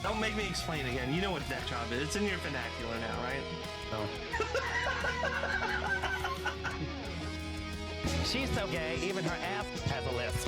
Don't make me explain again. You know what deck job is. It's in your vernacular now, right? No. She's so gay, even her ass has a lisp.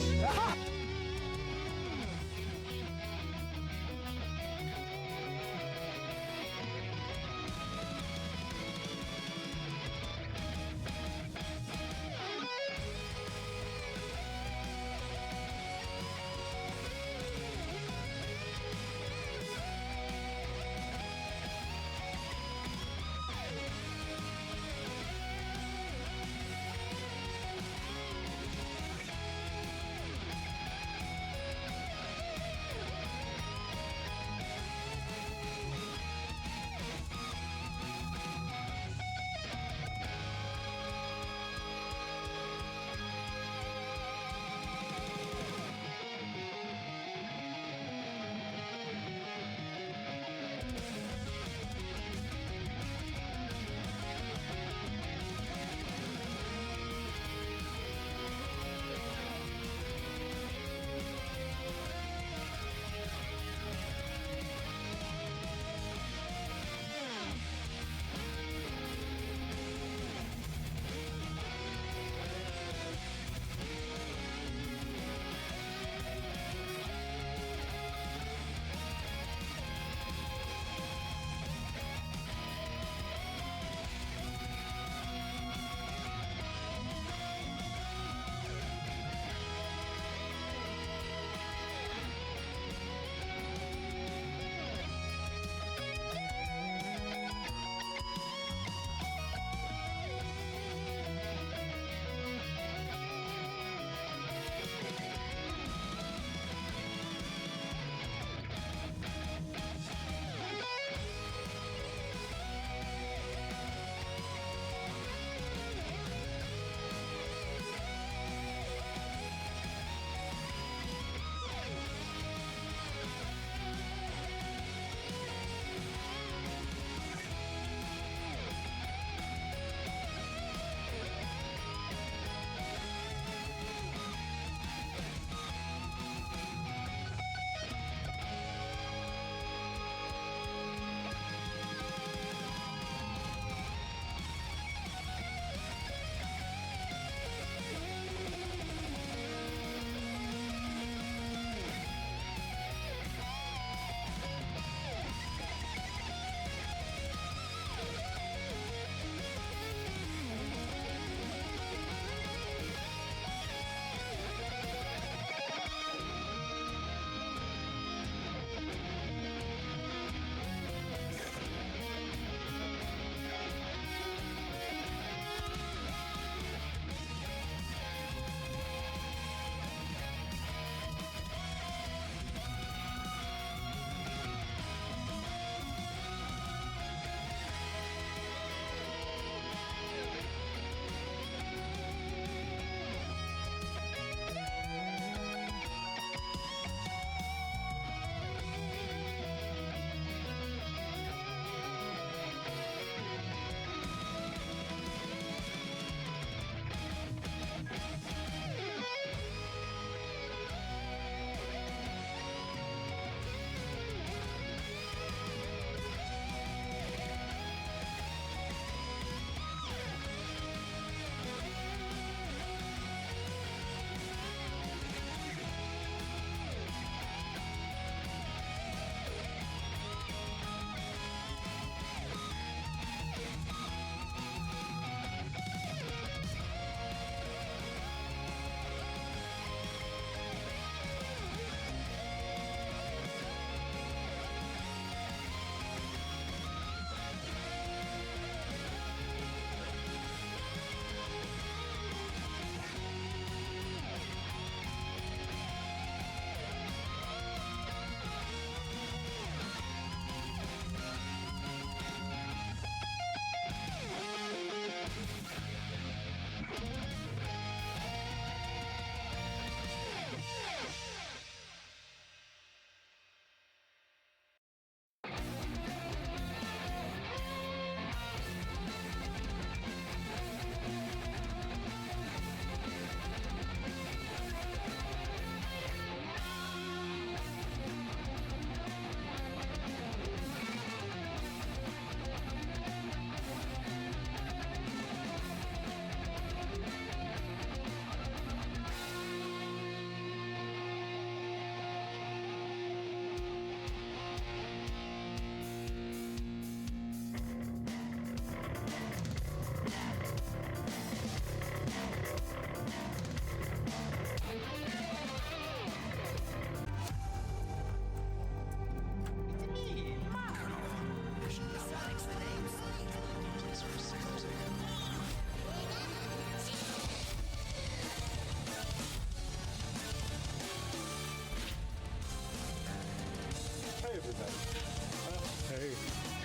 Hey,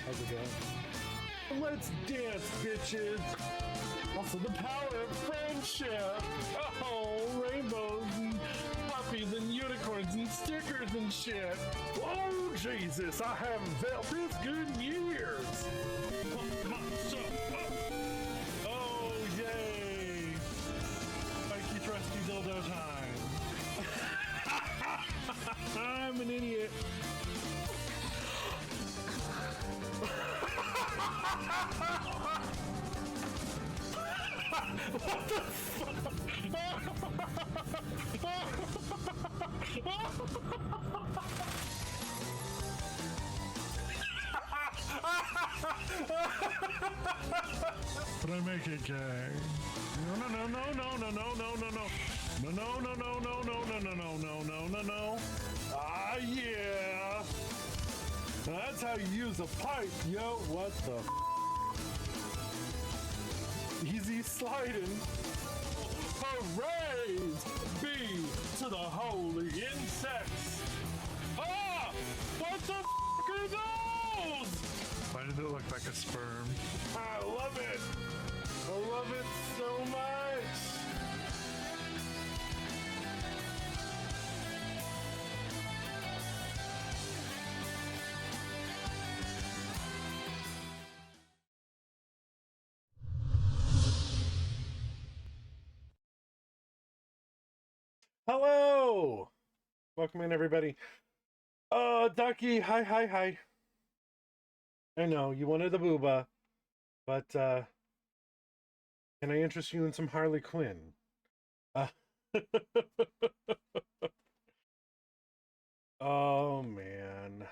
how's it going? Let's dance, bitches! Also, the power of friendship! Oh, rainbows and puppies and unicorns and stickers and shit! Oh, Jesus, I haven't felt this good in years! Oh, yay! Spiky thrusty dildo time! I'm an idiot! What the fuck? But I make it gay. No, no, no, no, no, no, no, no, no. No, no, no, no, no, no, no, no, no, no, no, no, no. Ah, yeah. That's how you use a pipe, yo. What the f? Easy sliding. Hooray! B to the holy insects. Ah! What the f are those? Why did it look like a sperm? I love it. I love it so much. Hello! Welcome in, everybody. Ducky, hi, hi, hi. I know, you wanted the booba, but, can I interest you in some Harley Quinn? Oh, man.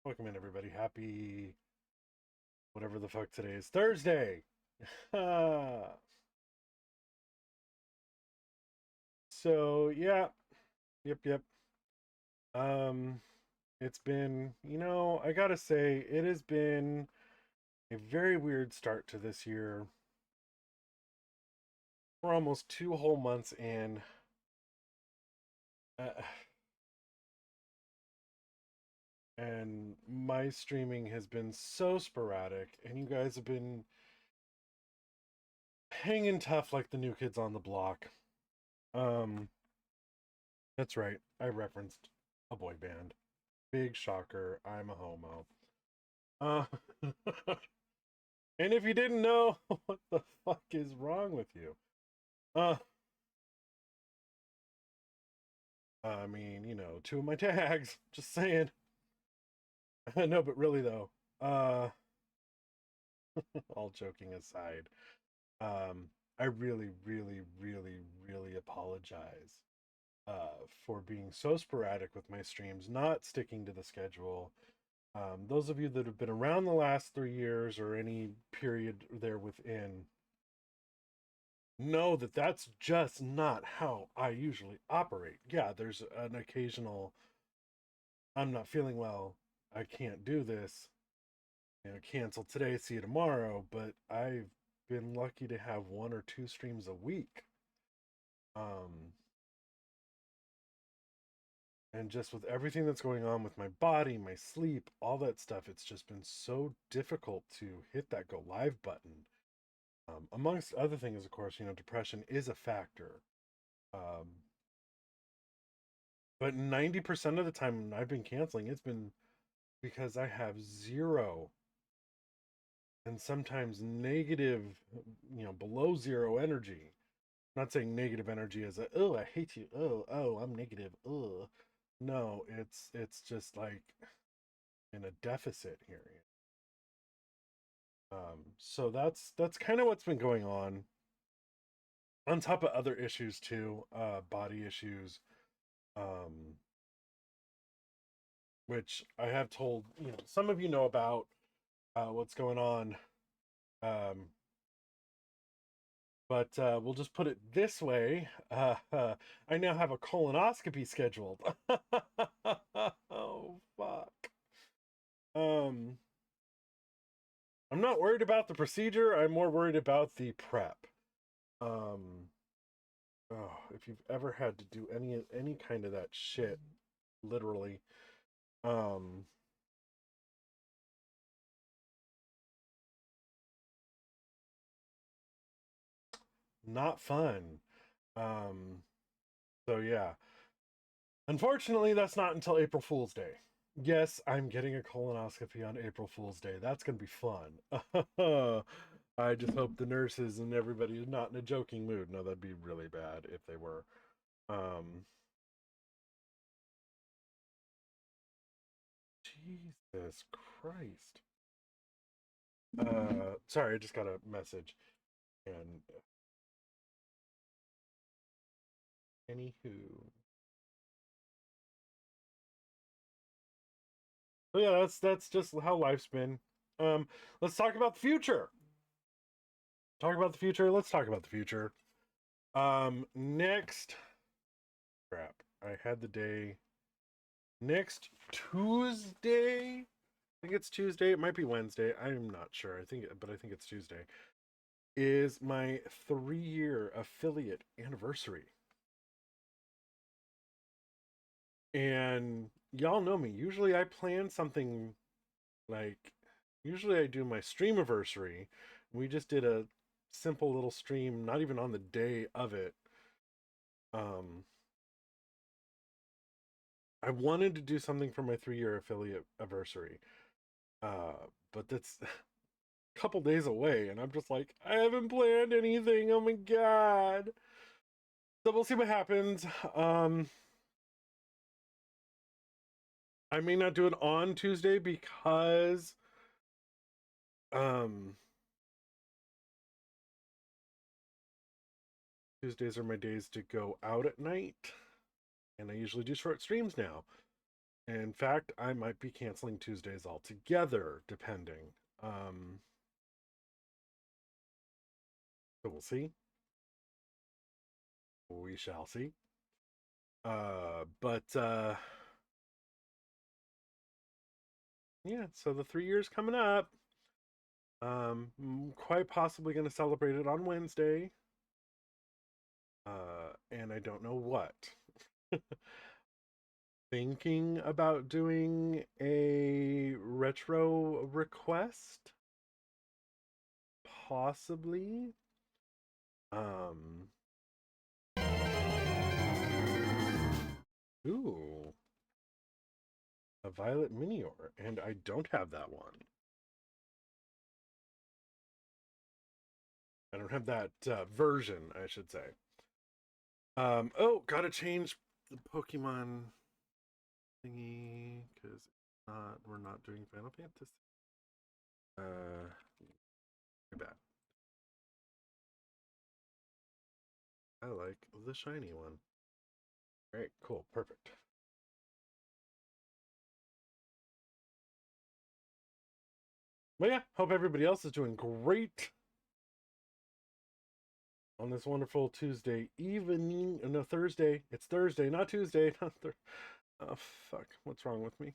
Welcome in, everybody. Happy... whatever the fuck today is. Thursday! So, yeah. Yep. It's been, I gotta say, it has been a very weird start to this year. We're almost 2 whole months in. And my streaming has been so sporadic, and you guys have been hanging tough like the new kids on the block. That's right, I referenced a boy band. Big shocker, I'm a homo. And if you didn't know, what the fuck is wrong with you? I mean, 2 of my tags, just saying. No, but really though, all joking aside, I really, really, really, really apologize for being so sporadic with my streams, not sticking to the schedule. Those of you that have been around the last 3 years or any period there within know that that's just not how I usually operate. Yeah, there's an occasional, I'm not feeling well, I can't do this, cancel today, see you tomorrow, but I've been lucky to have 1 or 2 streams a week. And just with everything that's going on with my body, my sleep, all that stuff, it's just been so difficult to hit that go live button. Amongst other things, of course, depression is a factor. But 90% of the time I've been canceling, it's been because I have 0 and sometimes negative, below 0 energy. I'm not saying negative energy as oh, I hate you. Oh, I'm negative. Oh, no, it's just like in a deficit here. So that's kind of what's been going on top of other issues too, body issues, which I have told, some of you know about what's going on. But we'll just put it this way. I now have a colonoscopy scheduled. Oh, fuck. I'm not worried about the procedure. I'm more worried about the prep. If you've ever had to do any kind of that shit, literally, Um, not fun. So yeah. Unfortunately, that's not until April Fool's Day. Yes, I'm getting a colonoscopy on April Fool's Day. That's going to be fun. I just hope the nurses and everybody is not in a joking mood. No, that'd be really bad if they were. Jesus Christ. Sorry, I just got a message. And anywho. So yeah, that's just how life's been. Let's talk about the future. Talk about the future. Let's talk about the future. Next crap. I had the day next Tuesday. I think it's Tuesday. It might be Wednesday. I'm not sure. I think it's Tuesday. Is my 3-year affiliate anniversary. And y'all know me. Usually I plan something usually I do my stream anniversary. We just did a simple little stream, not even on the day of it. I wanted to do something for my 3-year affiliate anniversary. But that's a couple days away, and I'm just like, I haven't planned anything. Oh my god. So we'll see what happens. I may not do it on Tuesday because Tuesdays are my days to go out at night, and I usually do short streams now. In fact, I might be canceling Tuesdays altogether, depending. So we'll see. We shall see. Yeah, so the 3 years coming up. Quite possibly going to celebrate it on Wednesday. And I don't know what. Thinking about doing a retro request. Possibly. Ooh. A Violet Minior, and I don't have that one. I don't have that version, I should say. Oh, gotta change the Pokemon thingy, because we're not doing Final Fantasy. Too bad. I like the shiny one. All right, cool, perfect. Well, yeah, hope everybody else is doing great on this wonderful Tuesday evening. No, Thursday. It's Thursday, not Tuesday. Not oh, fuck. What's wrong with me?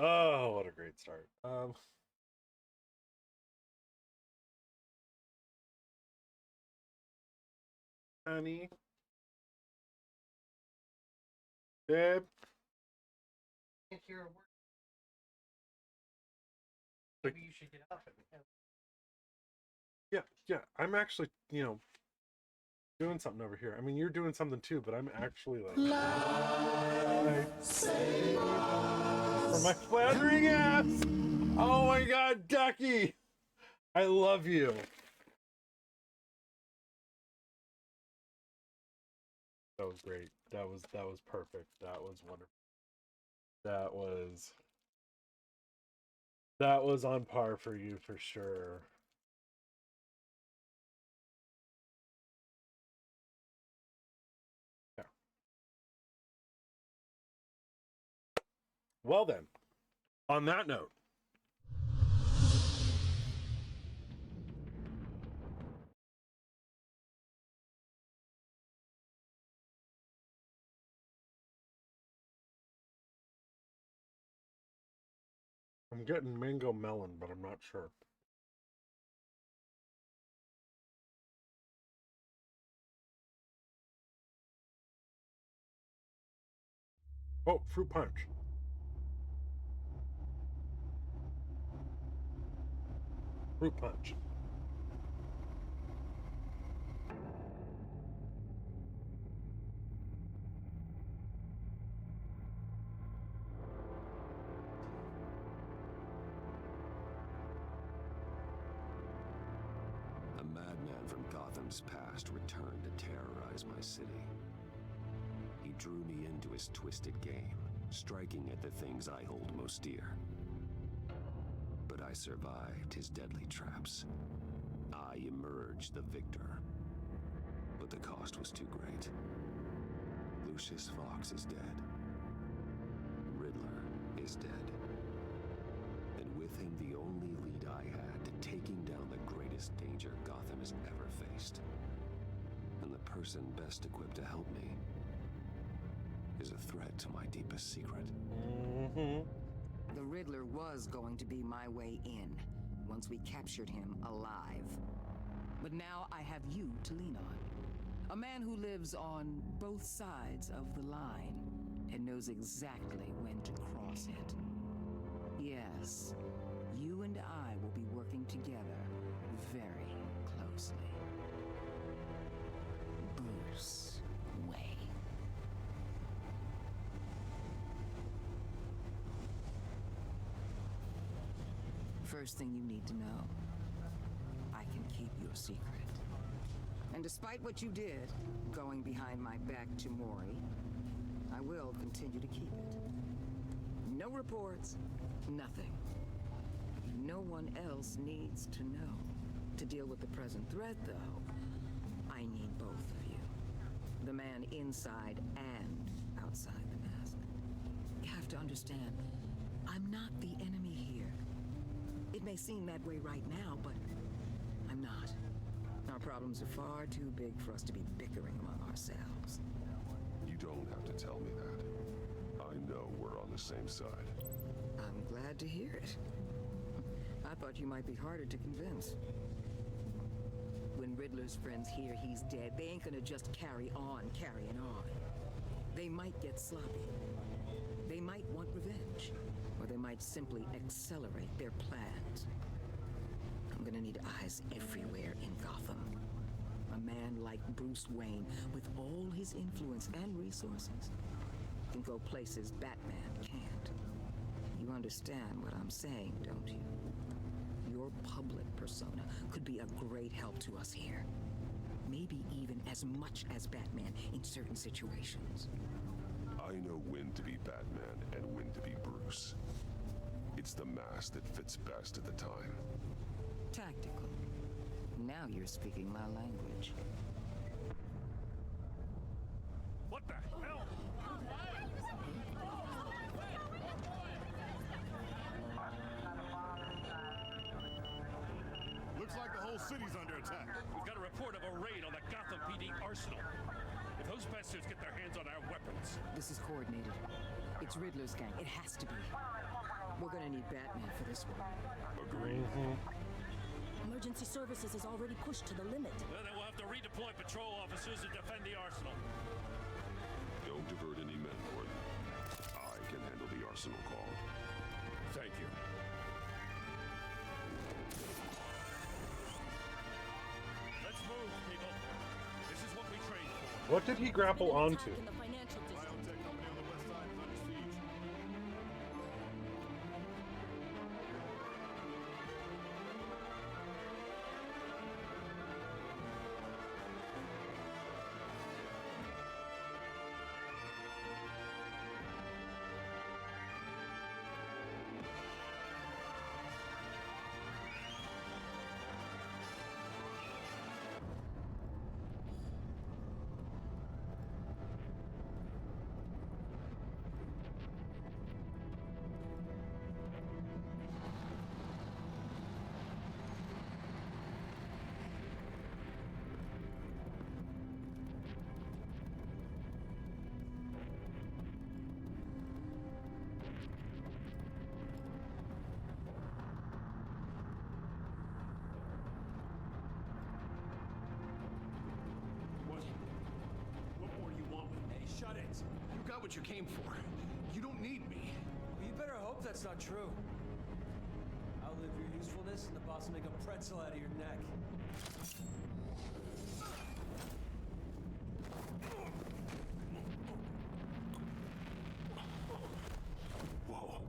Oh, what a great start. Honey. Babe. If you're at work, Like- maybe you should get up and Yeah. I'm actually, doing something over here. I mean, you're doing something too, but I'm actually like for my floundering ass. Oh my god, Ducky! I love you. That was great. That was perfect. That was wonderful. That was on par for you for sure. Yeah. Well then, on that note, I'm getting mango melon, but I'm not sure. Oh, fruit punch. Fruit punch. A madman from Gotham's past returned to terrorize my city. He drew me into his twisted game, striking at the things I hold most dear. But I survived his deadly traps. I emerged the victor. But the cost was too great. Lucius Fox is dead. Riddler is dead. And with him the only lead I had to taking down the greatest danger Gotham has ever faced. And the person best equipped to help me is a threat to my deepest secret. The Riddler was going to be my way in, once we captured him alive. But now I have you to lean on. A man who lives on both sides of the line and knows exactly when to cross it. Yes, you and I will be working together very closely. Bruce Wayne. First thing you need to know, I can keep your secret. And despite what you did, going behind my back to Mori, I will continue to keep it. No reports, nothing. No one else needs to know. To deal with the present threat, though, I need both of you. The man inside and outside the mask. You have to understand, I'm not the enemy here. It may seem that way right now, but I'm not. Our problems are far too big for us to be bickering among ourselves. You don't have to tell me that. I know we're on the same side. I'm glad to hear it. I thought you might be harder to convince. When Riddler's friends hear he's dead, they ain't gonna just carrying on. They might get sloppy. They might want revenge. Or they might simply accelerate their plans. I'm gonna need eyes everywhere in Gotham. A man like Bruce Wayne, with all his influence and resources, can go places Batman can't. You understand what I'm saying, don't you? Your public persona could be a great help to us here. Maybe even as much as Batman in certain situations. I know when to be Batman and when to be Bruce. It's the mask that fits best at the time. Tactical. Now you're speaking my language. What the hell? Looks like the whole city's under attack. We've got a report of a raid on the Gotham PD arsenal. If those bastards get their hands on our weapons... This is coordinated. It's Riddler's gang. It has to be. We're gonna need Batman for this one. Agreed. Emergency services is already pushed to the limit. Well, then we'll have to redeploy patrol officers to defend the arsenal. Don't divert any men, Gordon. I can handle the arsenal call. Thank you. Let's move, people. This is what we trained for. What did he grapple onto? In the financial district. Biotech company on the west side is under siege. What more do you want with me? Shut it. You got what you came for. You don't need me. Well, you better hope that's not true. Outlive your usefulness, and the boss will make a pretzel out of your neck. Whoa.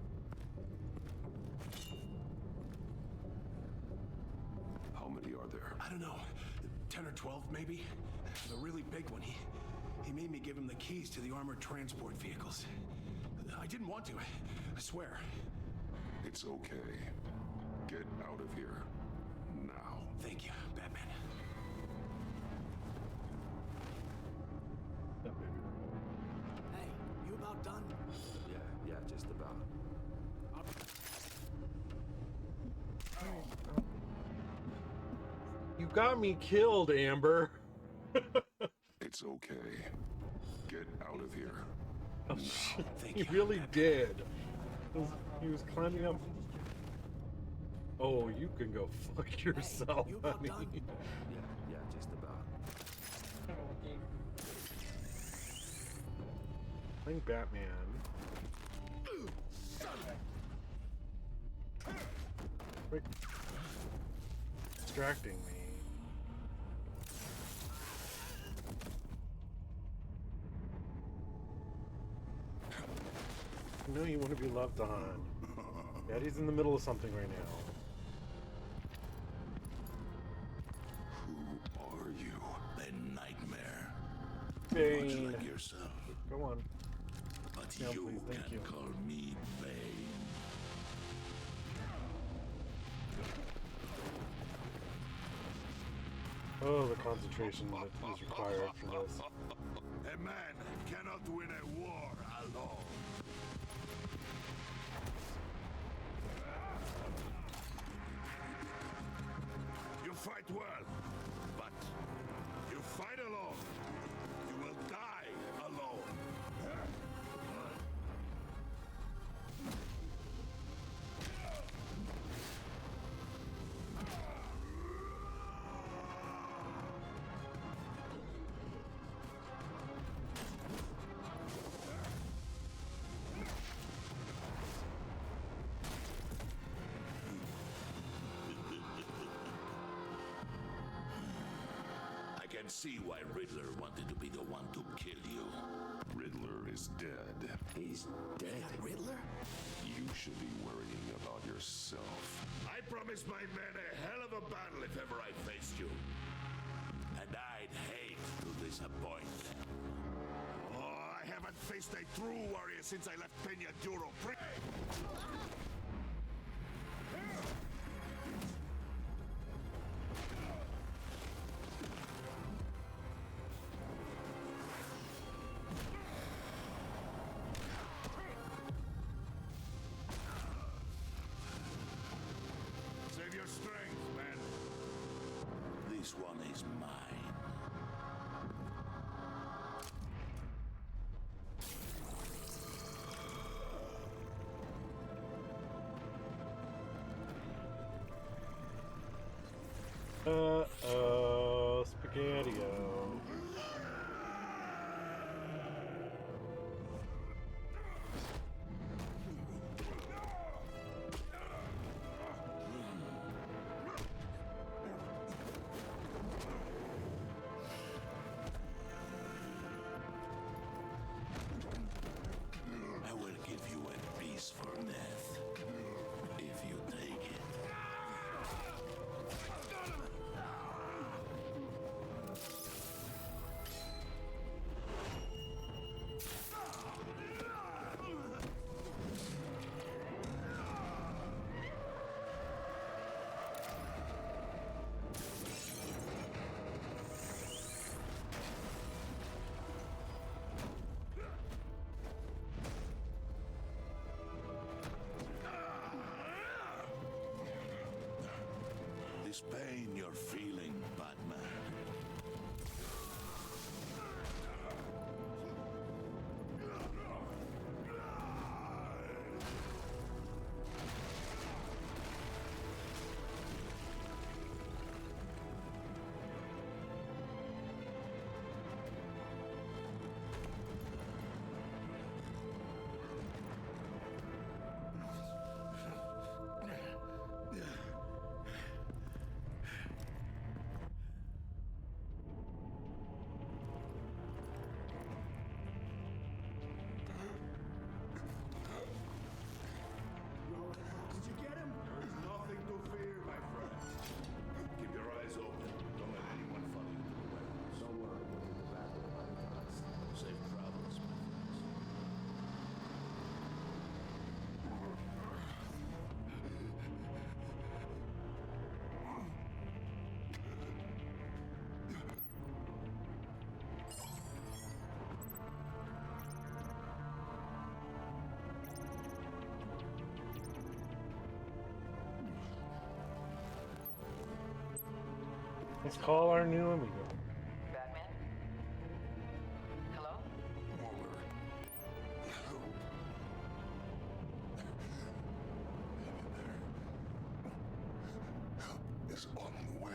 How many are there? I don't know. 10 or 12, maybe? The really big one. He made me give him the keys to the armored transport vehicles. I didn't want to. I swear. It's okay. Get out of here. Now. Thank you, Batman. Hey, you about done? Yeah, just about. You got me killed, Amber. It's okay. Get out of here. Oh, shit. Thank He you, really Batman. did. He was climbing up. Oh, you can go fuck yourself, you about honey. done? Yeah, just about. Playing Batman. Quick. Distracting me. I know you want to be loved on. Daddy's in the middle of something right now. Who are you? The Nightmare. Bane. Much like yourself. Go on. But Yeah, you please, thank can you. call me Bane. Oh, the concentration that is required for this. A man cannot win a war alone. You fight well, but you fight alone. You will die alone. I can see why Riddler wanted to be the one to kill you. Riddler is dead. He's dead. Riddler? You should be worrying about yourself. I promised my men a hell of a battle if ever I faced you. And I'd hate to disappoint. Oh, I haven't faced a true warrior since I left Peña Duro. Save your strength, man. This one is mine. Uh-oh, Spaghetti-O. Let's call our new amigo. Batman? Hello? Waller. Help. Help is on the way.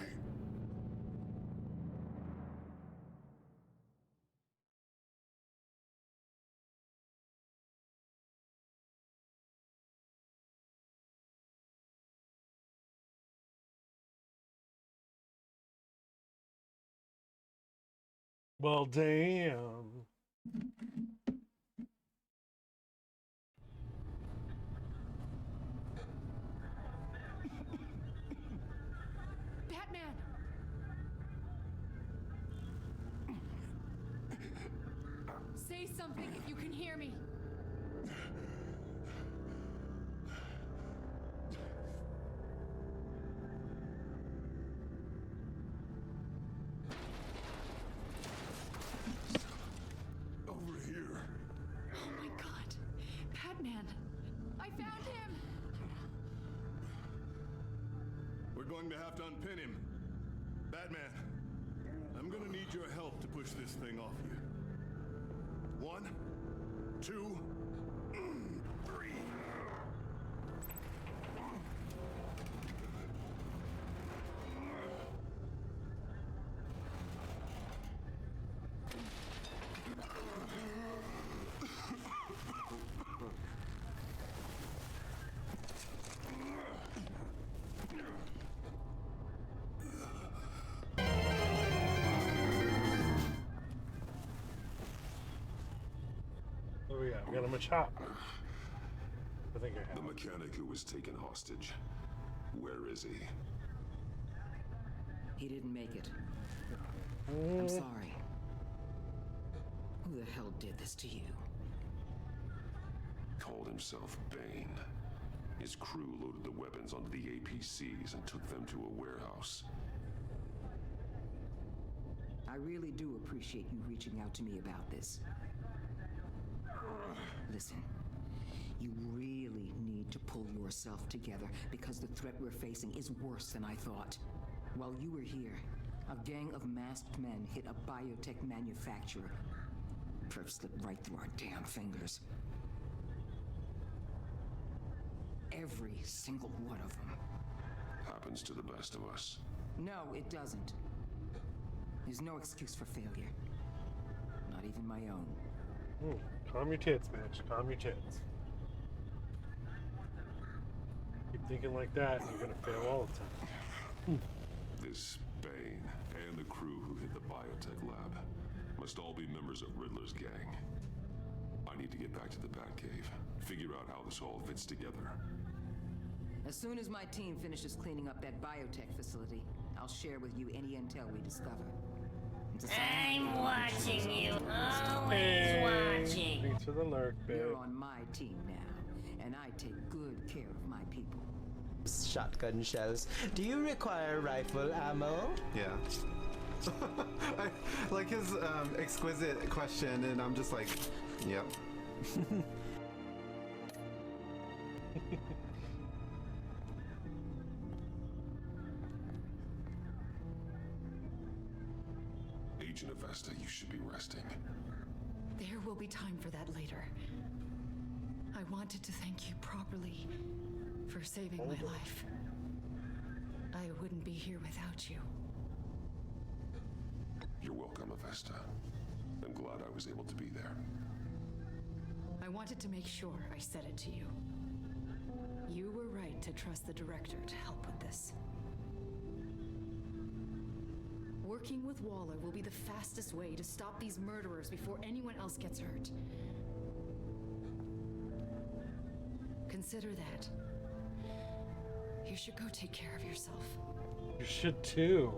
Well, damn. Batman! Say something if you can hear me. Over here. Oh my god. Batman! I found him! We're going to have to unpin him. Batman, I'm gonna need your help to push this thing off you. 1, 2, 3. What do we got? We got him a chop. I think I The have. mechanic who was taken hostage. Where is he? He didn't make it. I'm sorry. Who the hell did this to you? Called himself Bane. His crew loaded the weapons onto the APCs and took them to a warehouse. I really do appreciate you reaching out to me about this. Listen, you really need to pull yourself together because the threat we're facing is worse than I thought. While you were here, a gang of masked men hit a biotech manufacturer. Perp slipped right through our damn fingers. Every single one of them. Happens to the best of us. No, it doesn't. There's no excuse for failure. Not even my own. Calm your tits, bitch. Calm your tits. Keep thinking like that, and you're gonna fail all the time. This Bane and the crew who hit the biotech lab must all be members of Riddler's gang. I need to get back to the Batcave, figure out how this all fits together. As soon as my team finishes cleaning up that biotech facility, I'll share with you any intel we discover. I'm watching you, always watching. Thanks for the lurk, babe. You're on my team now, and I take good care of my people. Shotgun shells. Do you require rifle ammo? Yeah. I like his exquisite question, and I'm just like, yep. Agent Avesta, you should be resting. There will be time for that later. I wanted to thank you properly for saving my life. I wouldn't be here without you. You're welcome, Avesta. I'm glad I was able to be there. I wanted to make sure I said it to you. You were right to trust the director to help with this. Working with Waller will be the fastest way to stop these murderers before anyone else gets hurt. Consider that. You should go take care of yourself. You should too.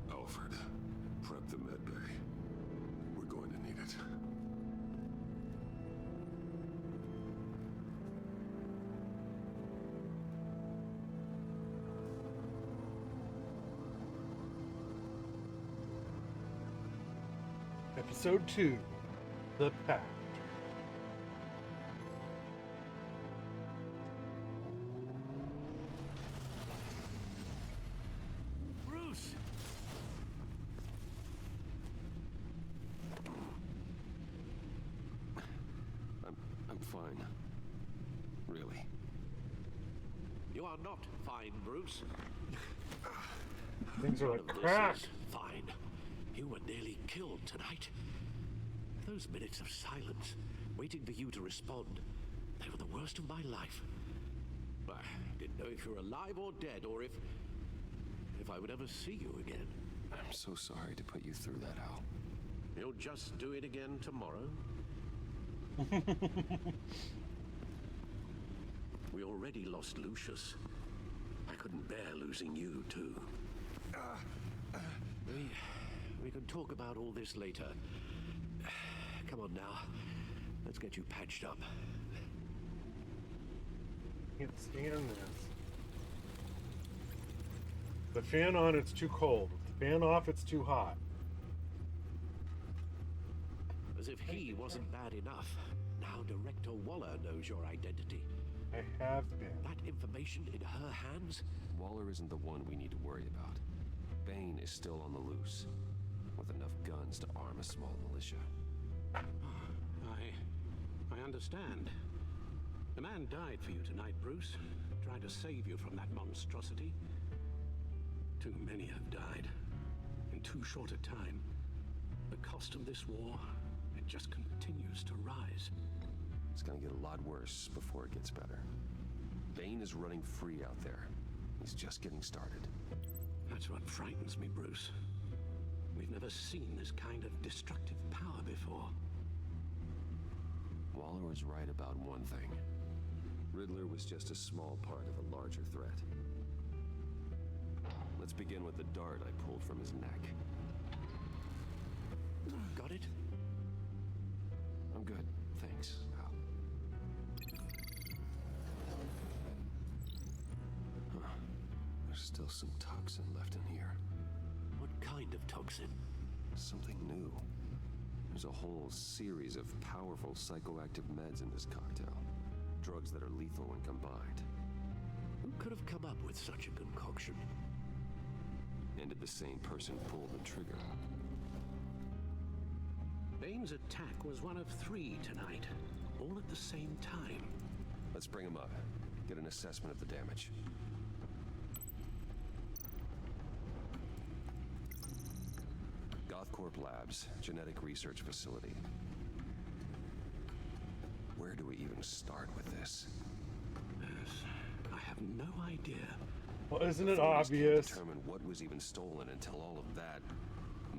Alfred, prep the med bay. We're going to need it. Episode 2, The Pact. fine. Really. You are not fine, Bruce. Things are None like of this crack. is fine. You were nearly killed tonight. Those minutes of silence, waiting for you to respond, they were the worst of my life. I didn't know if you were alive or dead, or if I would ever see you again. I'm so sorry to put you through that, Al. You'll just do it again tomorrow? We already lost Lucius. I couldn't bear losing you, too. We can talk about all this later. Come on now. Let's get you patched up. Can't stand this. The fan on, it's too cold. The fan off, it's too hot. As if he wasn't bad enough. Now Director Waller knows your identity. I have been. That information in her hands? Waller isn't the one we need to worry about. Bane is still on the loose, with enough guns to arm a small militia. I understand. The man died for you tonight, Bruce. Tried to save you from that monstrosity. Too many have died. In too short a time. The cost of this war, it just continues to rise. It's gonna get a lot worse before it gets better. Bane is running free out there. He's just getting started. That's what frightens me, Bruce. We've never seen this kind of destructive power before. Waller was right about one thing. Riddler was just a small part of a larger threat. Let's begin with the dart I pulled from his neck. Got it? I'm good, thanks, Al. Huh. There's still some toxin left in here. What kind of toxin? Something new. There's a whole series of powerful psychoactive meds in this cocktail. Drugs that are lethal when combined. Who could have come up with such a concoction? And did the same person pull the trigger? Bane's attack was one of 3 tonight, all at the same time. Let's bring him up. Get an assessment of the damage. Gothcorp Labs, genetic research facility. Where do we even start with this? Yes, I have no idea. Well, isn't it Authorities can't obvious? determine what was even stolen until all of that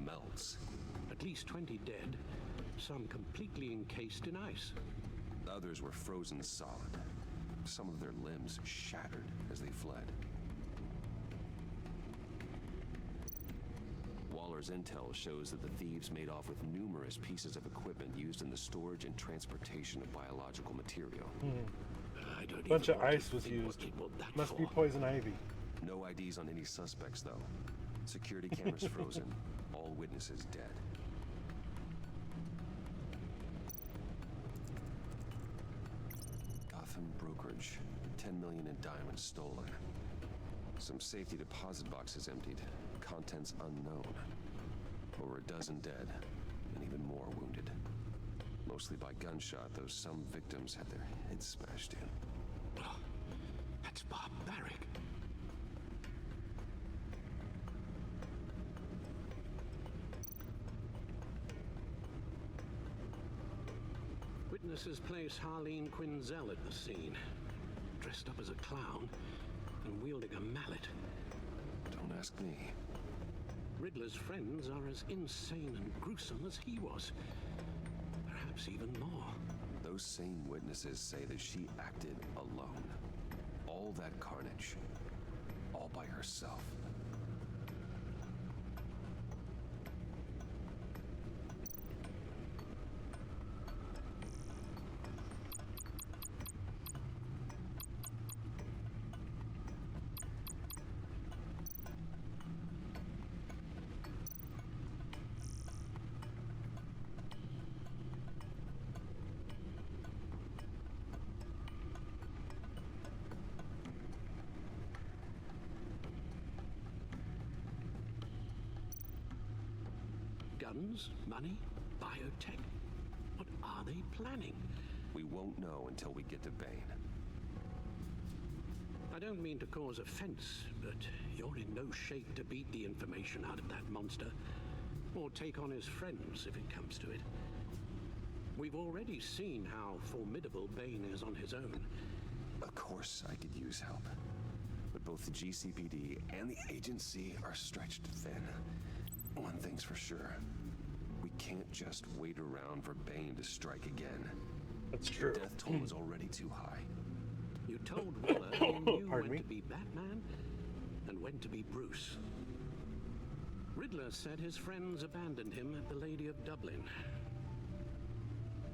melts. At least 20 dead, some completely encased in ice. Others were frozen solid. Some of their limbs shattered as they fled. Waller's intel shows that the thieves made off with numerous pieces of equipment used in the storage and transportation of biological material. I don't A bunch even of want to ice was think used. what they want that Must be for. poison ivy. No IDs on any suspects, though. Security cameras frozen. All witnesses dead. Gotham brokerage. 10 million in diamonds stolen. Some safety deposit boxes emptied. Contents unknown. Over a dozen dead, and even more wounded. Mostly by gunshot, though some victims had their heads smashed in. Oh, that's barbaric. Witnesses place Harleen Quinzel at the scene, dressed up as a clown and wielding a mallet. Don't ask me. Riddler's friends are as insane and gruesome as he was. Perhaps even more. Those same witnesses say that she acted alone. All that carnage. All by herself. Guns, money, biotech. What are they planning? We won't know until we get to Bane. I don't mean to cause offense, but you're in no shape to beat the information out of that monster, or take on his friends if it comes to it. We've already seen how formidable Bane is on his own. Of course I could use help, but both the GCPD and the agency are stretched thin. One thing's for sure. We can't just wait around for Bane to strike again. That's true. The death toll is already too high. You told Waller you knew Pardon when me? to be Batman and when to be Bruce. Riddler said his friends abandoned him at the Lady of Dublin.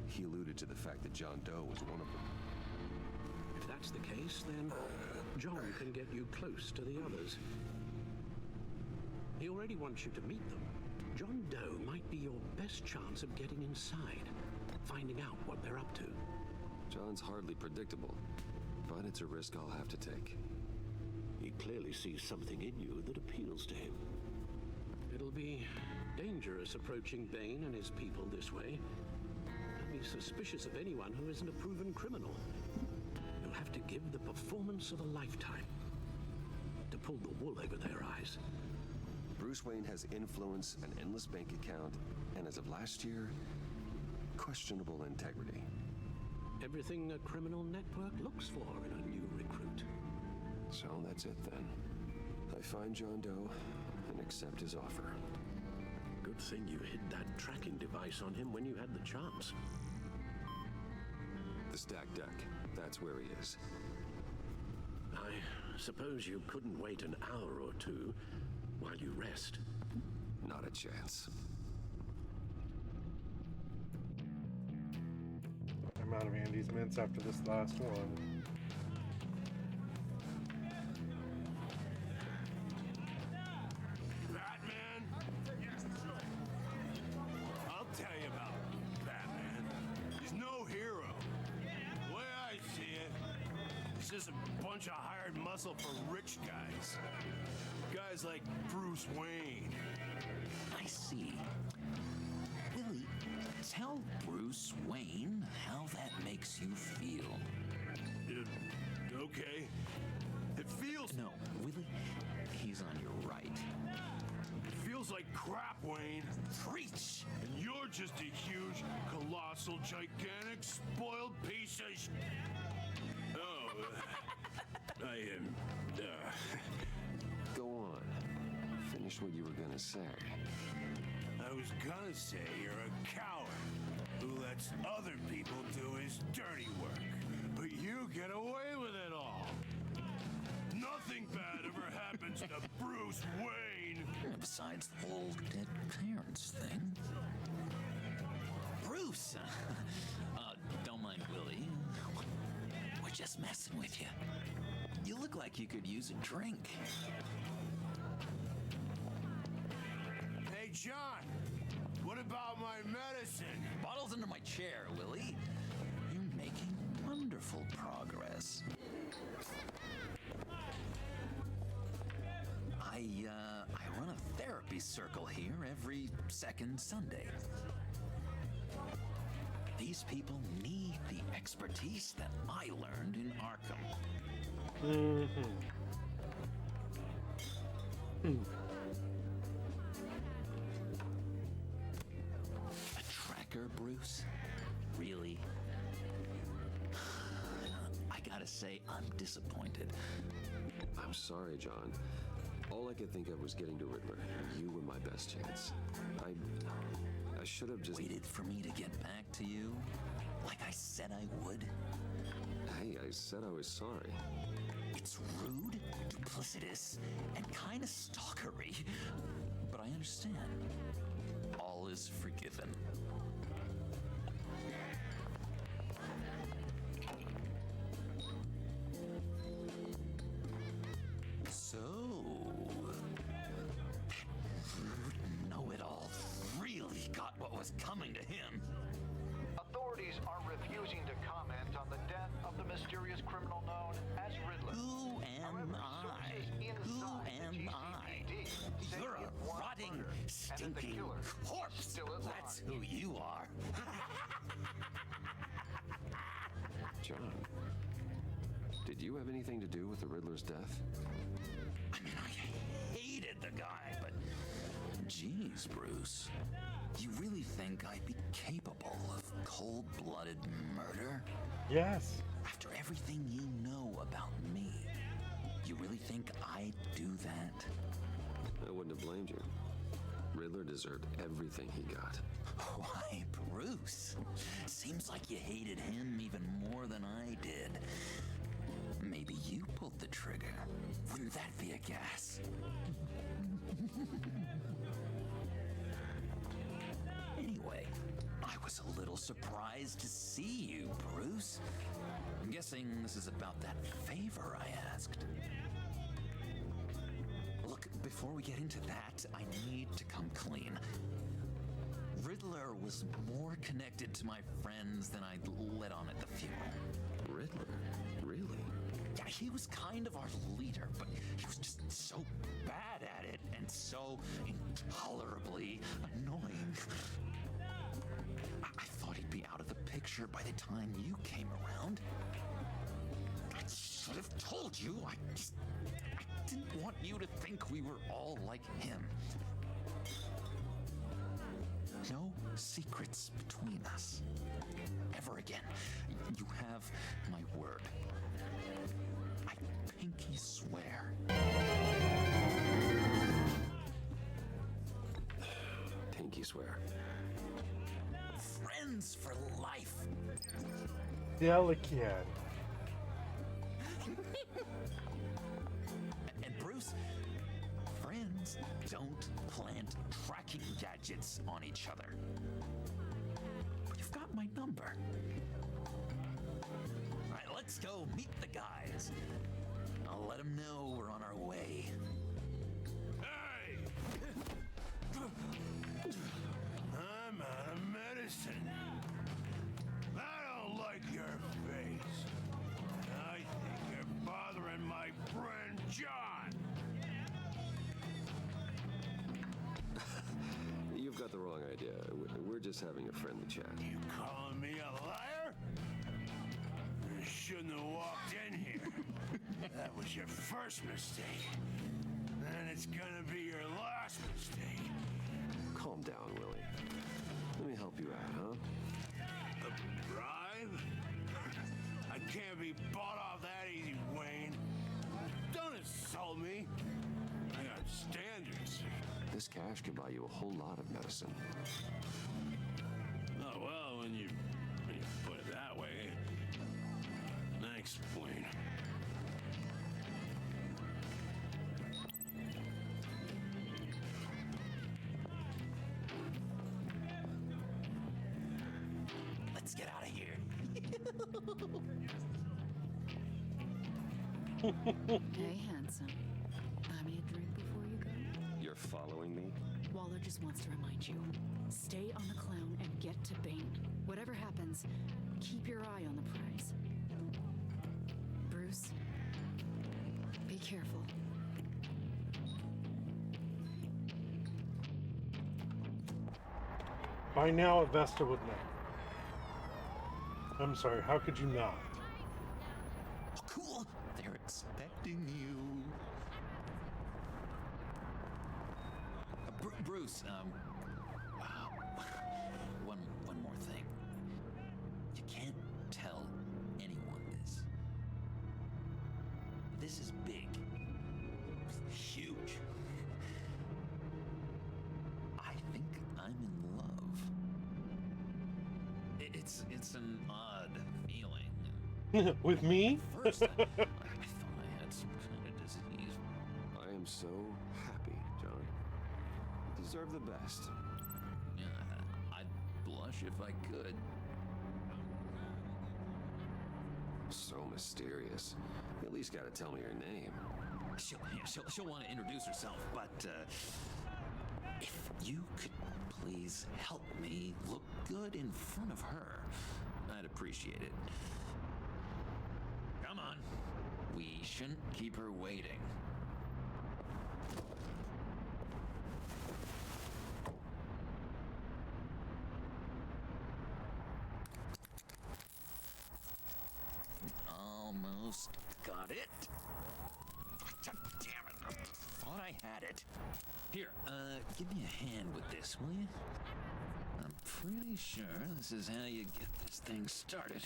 He alluded to the fact that John Doe was one of them. If that's the case, then John can get you close to the others. He already wants you to meet them. John Doe might be your best chance of getting inside, finding out what they're up to. John's hardly predictable, but it's a risk I'll have to take. He clearly sees something in you that appeals to him. It'll be dangerous approaching Bane and his people this way. I'd be suspicious of anyone who isn't a proven criminal. You'll have to give the performance of a lifetime to pull the wool over their eyes. Bruce Wayne has influence, an endless bank account, and as of last year, questionable integrity. Everything a criminal network looks for in a new recruit. So that's it then. I find John Doe and accept his offer. Good thing you hid that tracking device on him when you had the chance. The stack deck, that's where he is. I suppose you couldn't wait an hour or two while you rest. Not a chance. I'm out of Andy's mints after this last one. Batman? I'll tell you about Batman. He's no hero. The way I see it, he's just a bunch of hired muscle for rich guys. Guys like Bruce Wayne. I see. Willie, tell Bruce Wayne how that makes you feel. Okay. It feels... No, Willie, he's on your right. It feels like crap, Wayne. Preach! And you're just a huge, colossal, gigantic, spoiled piece of... Oh, I am... Go on. Finish what you were gonna say. I was gonna say you're a coward who lets other people do his dirty work. But you get away with it all. Nothing bad ever happens to Bruce Wayne. Besides the whole dead parents thing. Bruce! Don't mind Willie. We're just messing with you. You look like you could use a drink. Hey, John, what about my medicine? Bottle's under my chair, Willie. You're making wonderful progress. I run a therapy circle here every second Sunday. These people need the expertise that I learned in Arkham. A tracker, Bruce? Really? I gotta say, I'm disappointed. I'm sorry, John. All I could think of was getting to Riddler. You were my best chance. I should have just... Waited for me to get back to you? Like I said I would? Hey, I said I was sorry. It's rude, duplicitous, and kind of stalkery. But I understand. All is forgiven. So, that know-it-all really got what was coming to him. Authorities are refusing to comment on the death of the mysterious criminal known as Riddler. Who am I? Who am I? You're a rotting, stinking corpse. That's who you are. John, did you have anything to do with the Riddler's death? I mean, I hated the guy, but geez, Bruce, you really think I'd be capable of cold-blooded murder? Yes. After everything you know about me, you really think I'd do that? I wouldn't have blamed you. Riddler deserved everything he got. Why, Bruce? Seems like you hated him even more than I did. Maybe you pulled the trigger. Wouldn't that be a gas? Anyway, I was a little surprised to see you, Bruce. I'm guessing this is about that favor I asked. Look, before we get into that, I need to come clean. Riddler was more connected to my friends than I'd let on at the funeral. Riddler? Really? Yeah, he was kind of our leader, but he was just so bad at it and so intolerably annoying. I thought he'd be out of the picture by the time you came around. I should have told you. I didn't want you to think we were all like him. No secrets between us. Ever again. You have my word. I pinky swear. Pinky swear. Friends for life. Delicate. And Bruce, friends don't plant tracking gadgets on each other. But you've got my number. All right, let's go meet the guys. I'll let them know we're on our way. Hey! I'm out of medicine. I don't like your face. I think you're bothering my friend John. You've got the wrong idea. We're just having a friendly chat. You calling me a liar? You shouldn't have walked in here. That was your first mistake. And it's gonna be your last mistake. Calm down, Willie. Let me help you out, huh? A bribe? I can't be bought off that easy, Wayne. Don't insult me. I got standards. This cash could buy you a whole lot of medicine. Oh, well, when you put it that way. Thanks, Wayne. Let's get out of here. Hey, handsome. Buy me a drink before you go? You're following me? Waller just wants to remind you. Stay on the clown and get to Bane. Whatever happens, keep your eye on the prize. Bruce, be careful. By now, Vesta would know. I'm sorry, how could you not? Oh, cool. They're expecting you. Bruce, one more thing. You can't tell anyone this. This is big. Huge. I think I'm in love. It's an odd feeling. With me? First, I thought I had some kind of disease. I am so happy, John. You deserve the best. Yeah, I'd blush if I could. So mysterious. You at least gotta tell me your name. She'll want to introduce herself, but if you could please help me look good in front of her, I'd appreciate it. Come on. We shouldn't keep her waiting. it. Damn it. I thought I had it. Here, give me a hand with this, will you? I'm pretty sure this is how you get this thing started.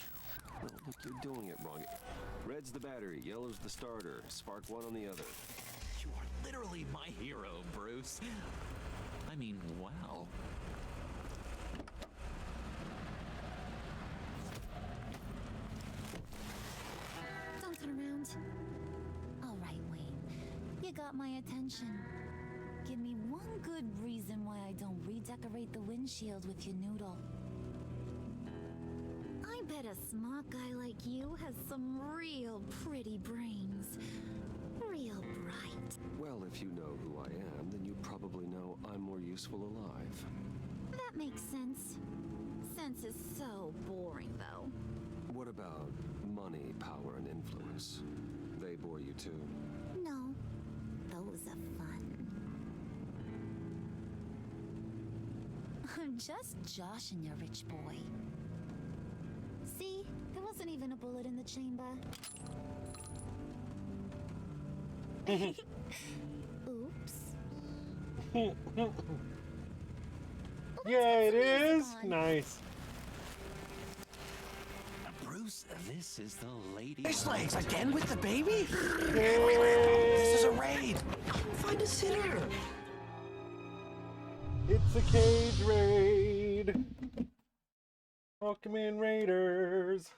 Well, look, you're doing it wrong. Red's the battery, yellow's the starter. Spark one on the other. You are literally my hero, Bruce. I mean, wow. Don't turn around. All right, Wayne. You got my attention. Give me one good reason why I don't redecorate the windshield with your noodle. I bet a smart guy like you has some real pretty brains. Real bright. Well, if you know who I am, then you probably know I'm more useful alive. That makes sense. Sense is so boring, though. What about money, power, and influence? They bore you too? No, those are fun. I'm just joshing you, rich boy. See, there wasn't even a bullet in the chamber. Oops. Yeah, it is. Nice. Bruce, this is the lady. Fish legs again with the baby? Yay. This is a raid. Find a sitter. It's a cage raid. Welcome in, Raiders.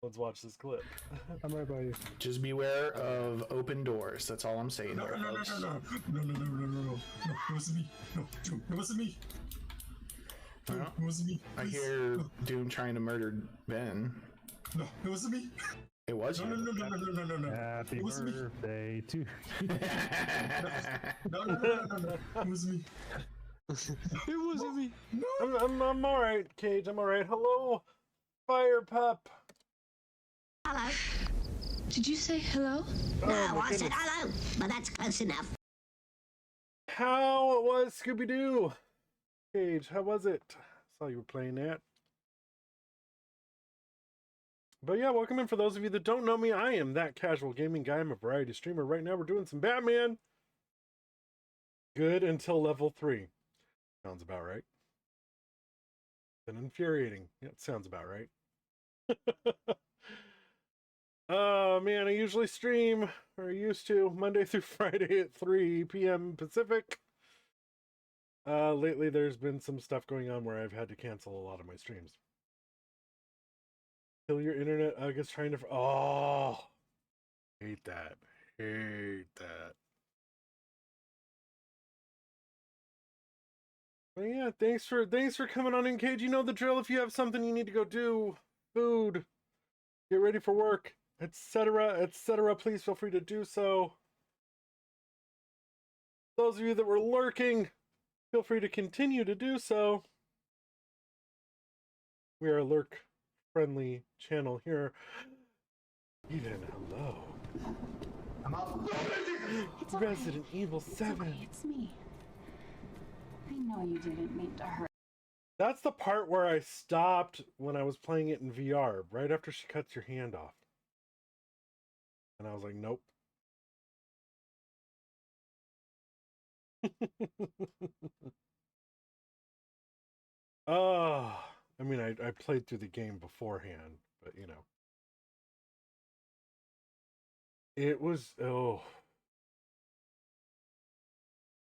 Let's watch this clip. I'm right by you. Just beware of open doors. That's all I'm saying. No, it wasn't me. No, it wasn't me. Well, it wasn't me. I hear Doom trying to murder Ben. No, it wasn't me. It was you. No. Happy birthday to you. No. It was me. It wasn't me. I'm all right, Cage. I'm all right. Hello, Fire Pup. Hello. Did you say hello? Oh, No, I said hello, but that's close enough. How was Scooby-Doo? Cage, how was it? Saw you were playing that. But yeah, welcome in. For those of you that don't know me, I am that casual gaming guy. I'm a variety streamer. Right now we're doing some Batman. Good until level 3. Sounds about right. Then infuriating. Yeah, it sounds about right. Oh man, I usually stream, or I used to, Monday through Friday at 3 p.m. Pacific. Lately there's been some stuff going on where I've had to cancel a lot of my streams. Kill your internet, I guess trying to... Oh! Hate that. Hate that. But yeah, thanks for coming on in, Cage. You know the drill. If you have something you need to go do, food, get ready for work, etc., etc., please feel free to do so. Those of you that were lurking, feel free to continue to do so. We are a lurk-friendly channel here. Eden, hello. I'm up. It's Resident Evil 7. Okay, it's me. I know you didn't mean to hurt. That's the part where I stopped when I was playing it in VR, right after she cuts your hand off. And I was like, nope. I mean, I played through the game beforehand, but you know. It was, oh.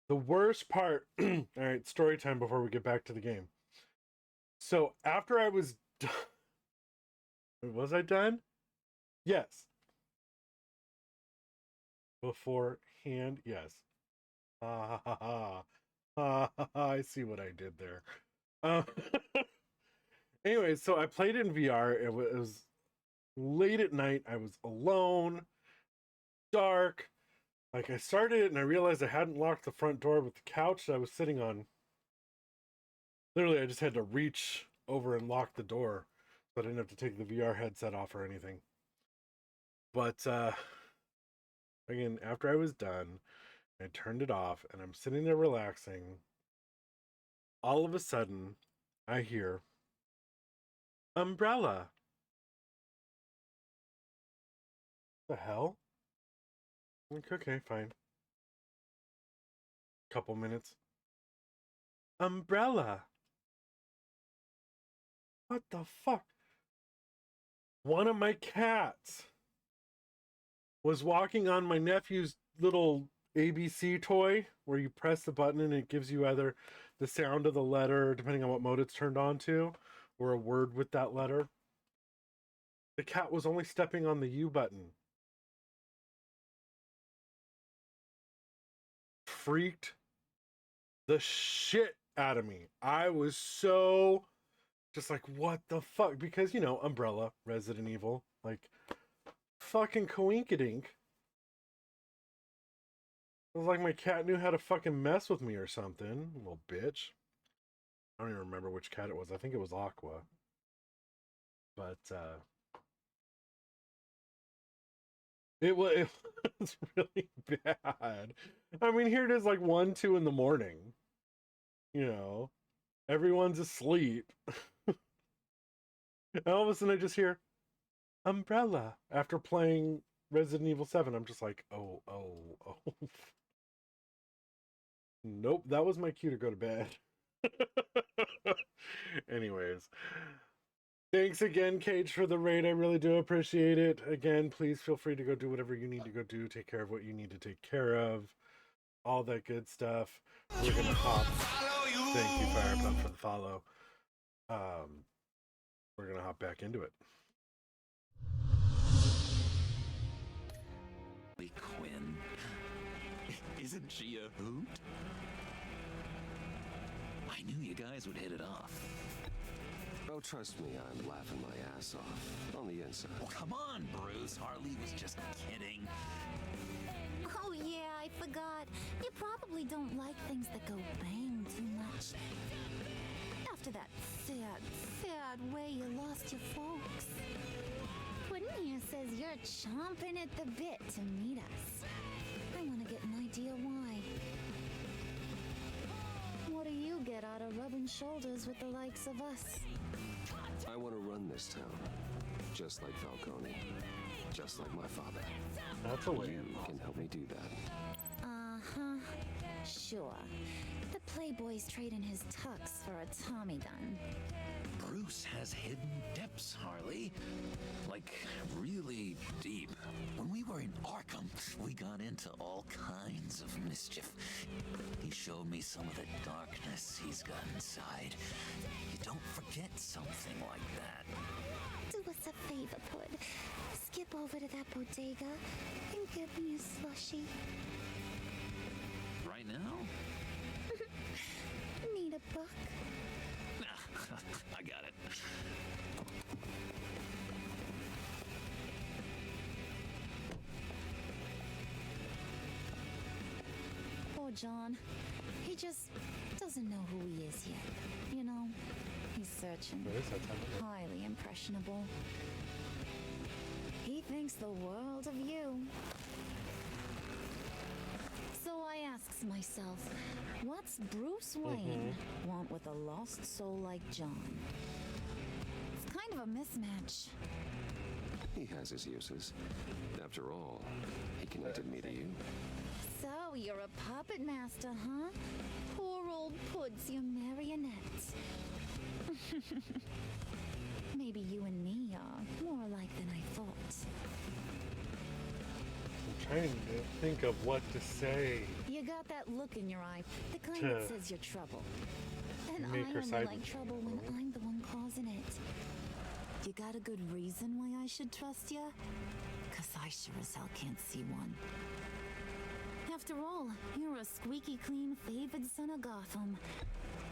The worst part, all right, story time before we get back to the game. So after I was done, was I done? Yes. Beforehand, yes. Ha ha ha ha. I see what I did there. Anyway, so I played in VR. It was late at night. I was alone, dark. Like, I started it and I realized I hadn't locked the front door with the couch that I was sitting on. Literally, I just had to reach over and lock the door so I didn't have to take the VR headset off or anything. But, again, after I was done, I turned it off and I'm sitting there relaxing. All of a sudden, I hear, Umbrella. The hell? Like, okay, fine. Couple minutes. Umbrella. What the fuck? One of my cats was walking on my nephew's little ABC toy where you press the button and it gives you either the sound of the letter, depending on what mode it's turned on to, or a word with that letter. The cat was only stepping on the U button. Freaked the shit out of me. I was so just like, what the fuck? Because, you know, Umbrella, Resident Evil, like, fucking coinkydink. It was like my cat knew how to fucking mess with me or something. Little bitch. I don't even remember which cat it was. I think it was Aqua. But, it was really bad. I mean, here it is like 1, 2 in the morning. You know, everyone's asleep. And all of a sudden I just hear Umbrella after playing Resident Evil 7. I'm just like, oh. Nope, that was my cue to go to bed. Anyways. Thanks again, Cage, for the raid. I really do appreciate it. Again, please feel free to go do whatever you need to go do. Take care of what you need to take care of. All that good stuff. We're going to hop. Thank you, Firepump, for the follow. We're going to hop back into it. Quinn. Isn't she a hoot? I knew you guys would hit it off. Oh, trust me, I'm laughing my ass off. On the inside. Oh, come on, Bruce. Harley was just kidding. Oh yeah, I forgot. You probably don't like things that go bang too much. After that sad way you lost your folks. Puddin' here says you're chomping at the bit to meet us. I want to get an idea why. What do you get out of rubbing shoulders with the likes of us? I want to run this town. Just like Falcone. Just like my father. That's a way. You can help me do that. Uh-huh. Sure. The Playboy's trading his tux for a Tommy gun. Bruce has hidden depths, Harley. Like, really deep. When we were in Arkham, we got into all kinds of mischief. He showed me some of the darkness he's got inside. You don't forget something like that. Do us a favor, Pud. Skip over to that bodega and get me a slushie. Right now? Need a buck? I got it. Poor John. He just doesn't know who he is yet. You know, he's searching. Highly impressionable. He thinks the world of you. So I asks myself, what's Bruce Wayne want with a lost soul like John? It's kind of a mismatch. He has his uses. After all, he connected me to you. So you're a puppet master, huh? Poor old Pud's your marionette. Maybe you and me are more alike than I thought. I'm trying to think of what to say. You got that look in your eye, the kind that says you're trouble. And I only like trouble when I'm the one causing it. You got a good reason why I should trust you? 'Cause I sure as hell can't see one. After all, you're a squeaky clean favored son of Gotham.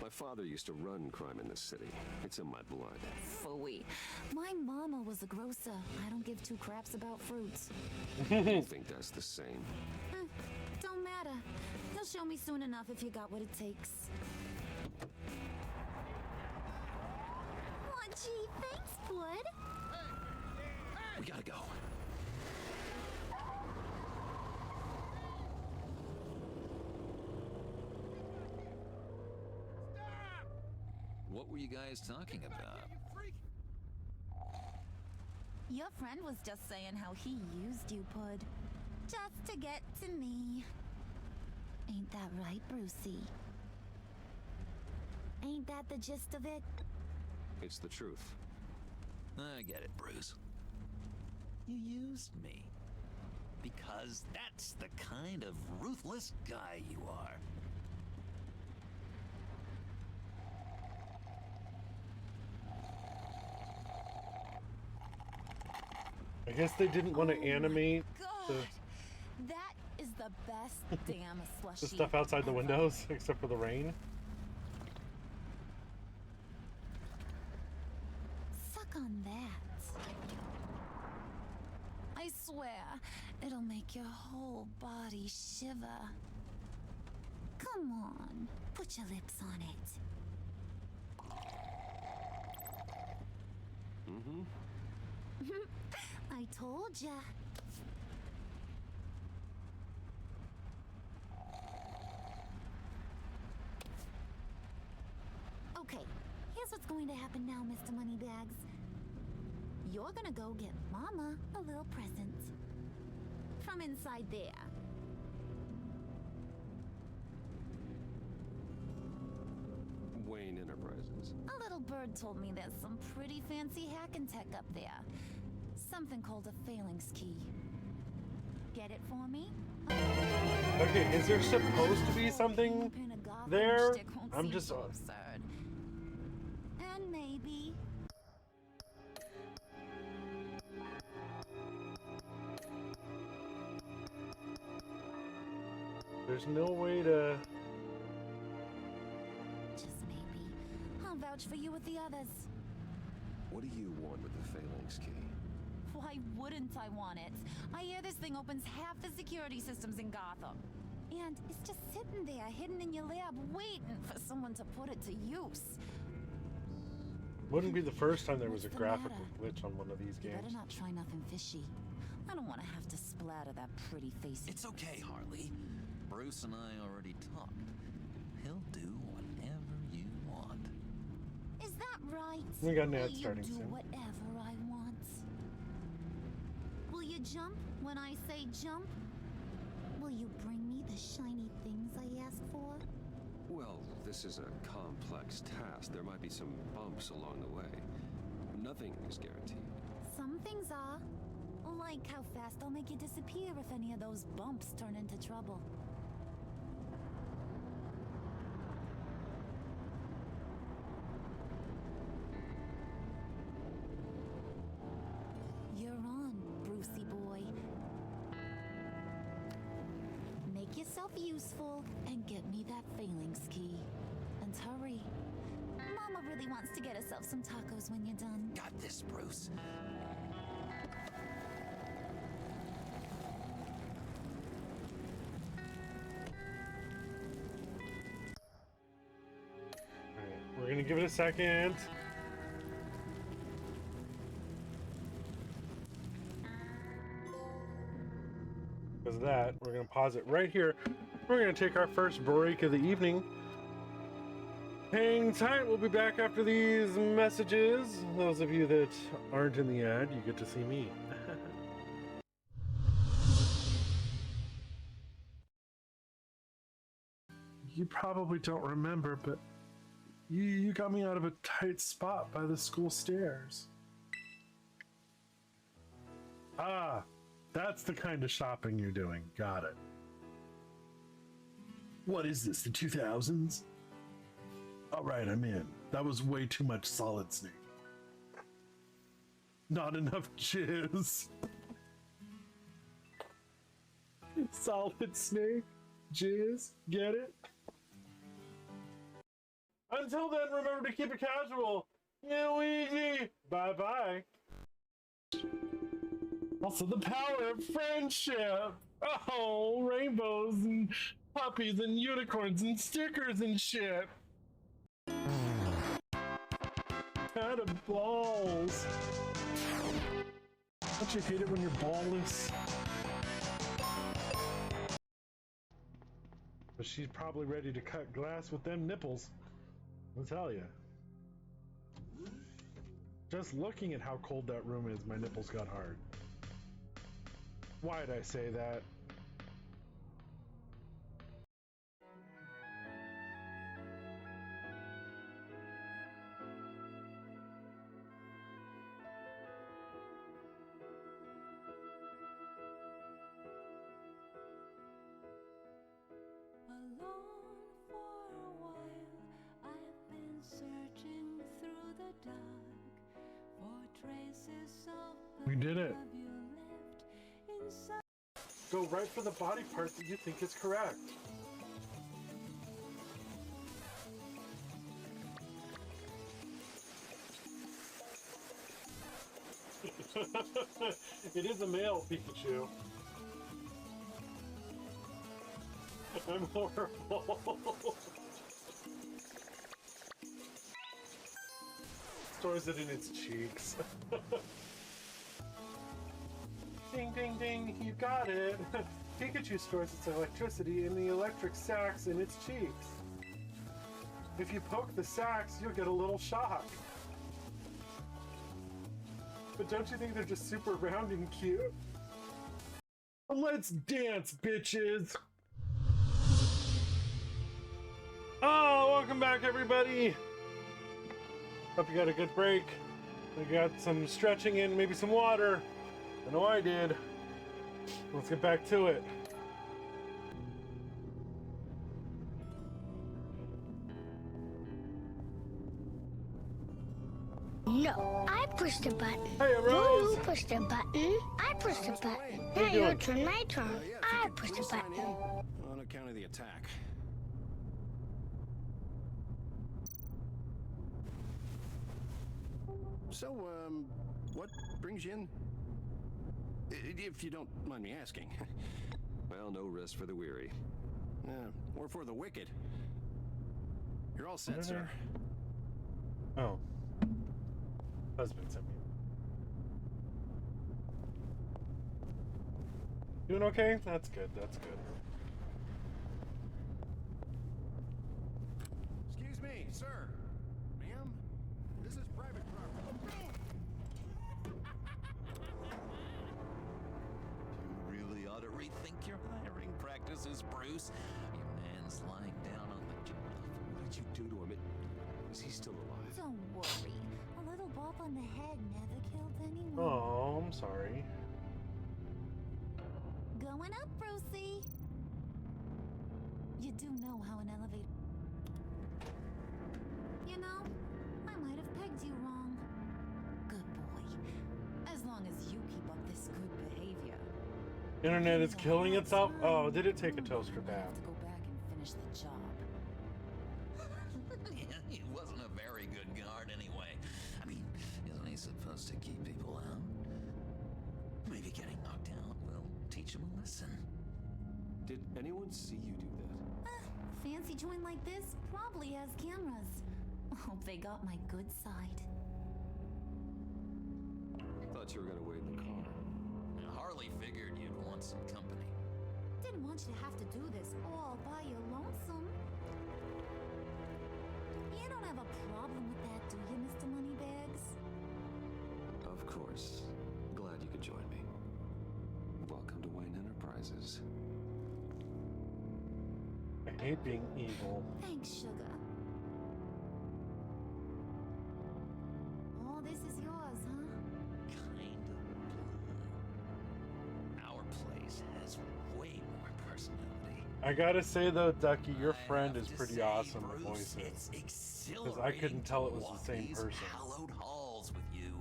My father used to run crime in this city. It's in my blood. Phooey. My mama was a grocer. I don't give two craps about fruits. You think that's the same? Don't matter. You'll show me soon enough if you got what it takes. Aw, gee, thanks, Bud. We gotta go. What were you guys talking about? Your friend was just saying how he used you, Pud. Just to get to me. Ain't that right, Brucey? Ain't that the gist of it? It's the truth. I get it, Bruce. You used me. Because that's the kind of ruthless guy you are. I guess they didn't want to animate That is the best damn slushy. the stuff outside the windows, except for the rain. Suck on that. I swear, it'll make your whole body shiver. Come on, put your lips on it. Mm-hmm. I told ya. Okay, here's what's going to happen now, Mr. Moneybags. You're gonna go get Mama a little present. From inside there. Wayne Enterprises. A little bird told me there's some pretty fancy hacking tech up there. Something called a phalanx key. Get it for me? Okay, is there supposed to be something there? I'm just... absurd. And maybe... There's no way to... Just maybe. I'll vouch for you with the others. What do you want with the phalanx key? Why wouldn't I want it? I hear this thing opens half the security systems in Gotham. And it's just sitting there, hidden in your lab, waiting for someone to put it to use. Wouldn't be the first time there was a What's the graphical matter? glitch on one of these You games. better not try nothing fishy. I don't want to have to splatter that pretty face. It's okay, Harley. Bruce and I already talked. He'll do whatever you want. Is that right? We got an ad Will starting you do soon. whatever I want? Will you jump when I say jump? Will you bring me the shiny things I asked for? Well, this is a complex task. There might be some bumps along the way. Nothing is guaranteed. Some things are. Like how fast I'll make you disappear if any of those bumps turn into trouble. You're on, Brucey boy. Make yourself useful and get me that phalanx key. And hurry. Mama really wants to get herself some tacos when you're done. Got this, Bruce. Alright, we're gonna give it a second. Because of that, we're gonna pause it right here. We're gonna take our first break of the evening. Hang tight, we'll be back after these messages. Those of you that aren't in the ad, you get to see me. You probably don't remember, but you got me out of a tight spot by the school stairs. Ah, that's the kind of shopping you're doing. Got it. What is this, the 2000s? All right, I'm in. That was way too much Solid Snake. Not enough jizz. Solid Snake, jizz, get it? Until then, remember to keep it casual. Luigi, bye-bye. Also, the power of friendship. Oh, rainbows and puppies and unicorns and stickers and shit. Kind of balls. Don't you hate it when you're ballless? But she's probably ready to cut glass with them nipples. I'll tell you. Just looking at how cold that room is, my nipples got hard. Why'd I say that? Alone for a while, I've been searching through the dark for traces of We did it. love you left inside. Go right for the body part that you think is correct. It is a male Pikachu. I'm horrible. Stores it in its cheeks. Ding, ding, ding, you got it. Pikachu stores its electricity in the electric sacs in its cheeks. If you poke the sacs, you'll get a little shock. But don't you think they're just super round and cute? Let's dance, bitches! Oh, welcome back, everybody! Hope you got a good break. We got some stretching in, maybe some water. I know I did. Let's get back to it. No, I pushed a button. Hey, Rose. You pushed a button. I pushed a button. Now your turn, my turn. I pushed a button. On account of the attack. So, what brings you in? If you don't mind me asking. Well, no rest for the weary. Or for the wicked. You're all set, sir. Oh. Husband sent me. Doing okay? That's good, that's good. Excuse me, sir. Ma'am? This is private property. You really ought to rethink your hiring practices, Bruce. Your man's lying down on the job. What did you do to him? Is he still alive? Don't worry. A little bump on the head never killed anyone. Oh, I'm sorry. Going up, Brucey. You do know how an elevator... You know, I might have pegged you wrong. Good boy. As long as you keep up this good behavior. Internet is killing itself? Oh, did it take a toaster bath? To go back and finish the job. He wasn't a very good guard anyway. I mean, isn't he supposed to keep people out? Maybe getting knocked out will teach him a lesson. Did anyone see you do that? Fancy joint like this probably has cameras. Hope they got my good side. Thought you were gonna wait in the car. Harley figured you'd want some company. Didn't want you to have to do this all by your lonesome. You don't have a problem with that, do you, Mr. Moneybags? Of course. Glad you could join me. Welcome to Wayne Enterprises. I hate being evil. Thanks, sugar. All this is yours, huh? Kind of. Our place has way more personality. I gotta say though, Ducky, your friend is pretty awesome to voice it. It's Because I couldn't tell it was the same person. Hallowed halls with you.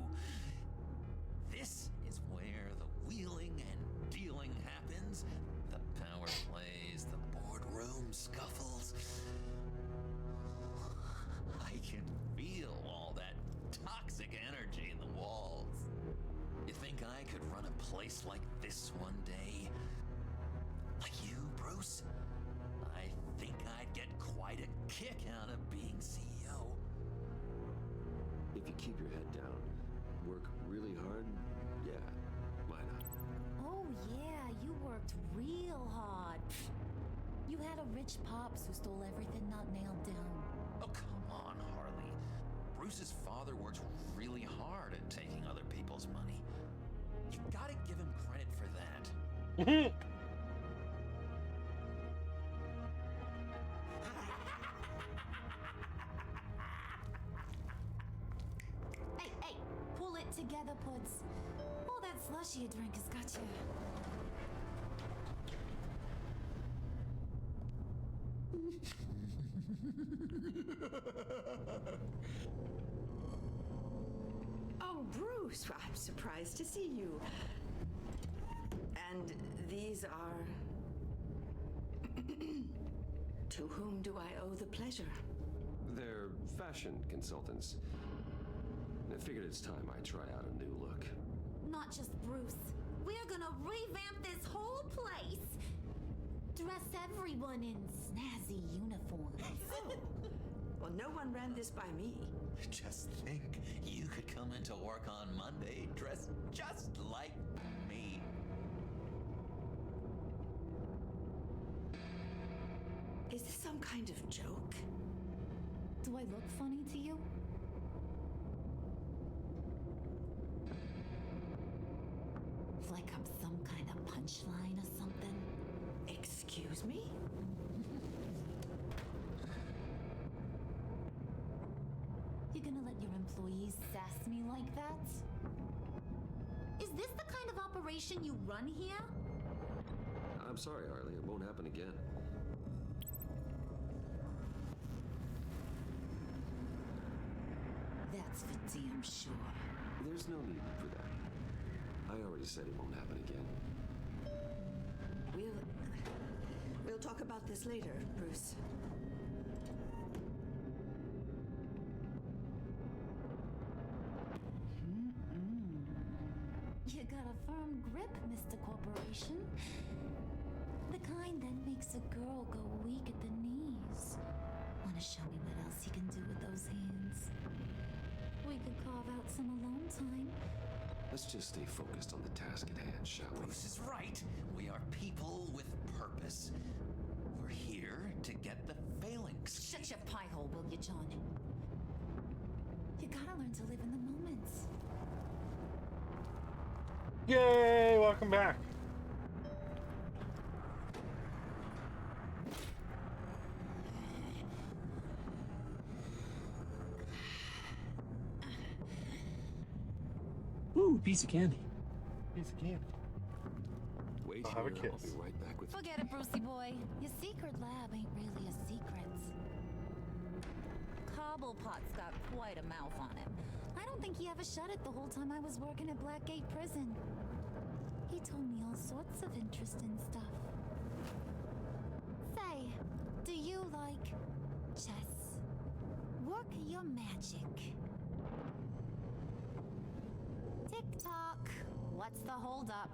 This is where the wheeling and dealing happens. The power plays, the boardroom scuffles. I can feel all that toxic energy in the walls. You think I could run a place like this one day? Like you, Bruce? I think I'd get quite a kick out of being CEO. If you keep your head down, work really hard, yeah, why not? Oh, yeah, you worked real hard. You had a rich pops who stole everything not nailed down. Oh, come on, Harley. Bruce's father worked really hard. Miles money. You gotta give him credit for that. Hey, pull it together, Puds. All that slushy you drink has got you. Oh, Bruce, well, I'm surprised to see you. And these are... To whom do I owe the pleasure? They're fashion consultants. I figured it's time I try out a new look. Not just Bruce. We're gonna revamp this whole place. Dress everyone in snazzy uniforms. Oh. Well, no one ran this by me. Just think, you could come into work on Monday dressed just like me. Is this some kind of joke? Do I look funny to you? Like I'm some kind of punchline or something? Excuse me? You gonna let your employees sass me like that? Is this the kind of operation you run here? I'm sorry, Harley. It won't happen again. That's for damn sure. There's no need for that. I already said it won't happen again. We'll talk about this later, Bruce. You got a firm grip, Mr. Corporation. The kind that makes a girl go weak at the knees. Wanna show me what else you can do with those hands? We could carve out some alone time. Let's just stay focused on the task at hand, shall we? Bruce is right. We are people with purpose. We're here to get the phalanx. Shut your pie hole, will you, John? You gotta learn to live in the moment. Yay! Welcome back. Ooh, piece of candy. Piece of candy. Wait I'll have a here, I'll kiss. be right back with Forget it, Brucey boy. Your secret lab ain't really a secret. Cobblepot's got quite a mouth on him. I don't think he ever shut it the whole time I was working at Blackgate Prison. He told me all sorts of interesting stuff. Say, do you like chess? Work your magic. Tick-tock. What's the holdup?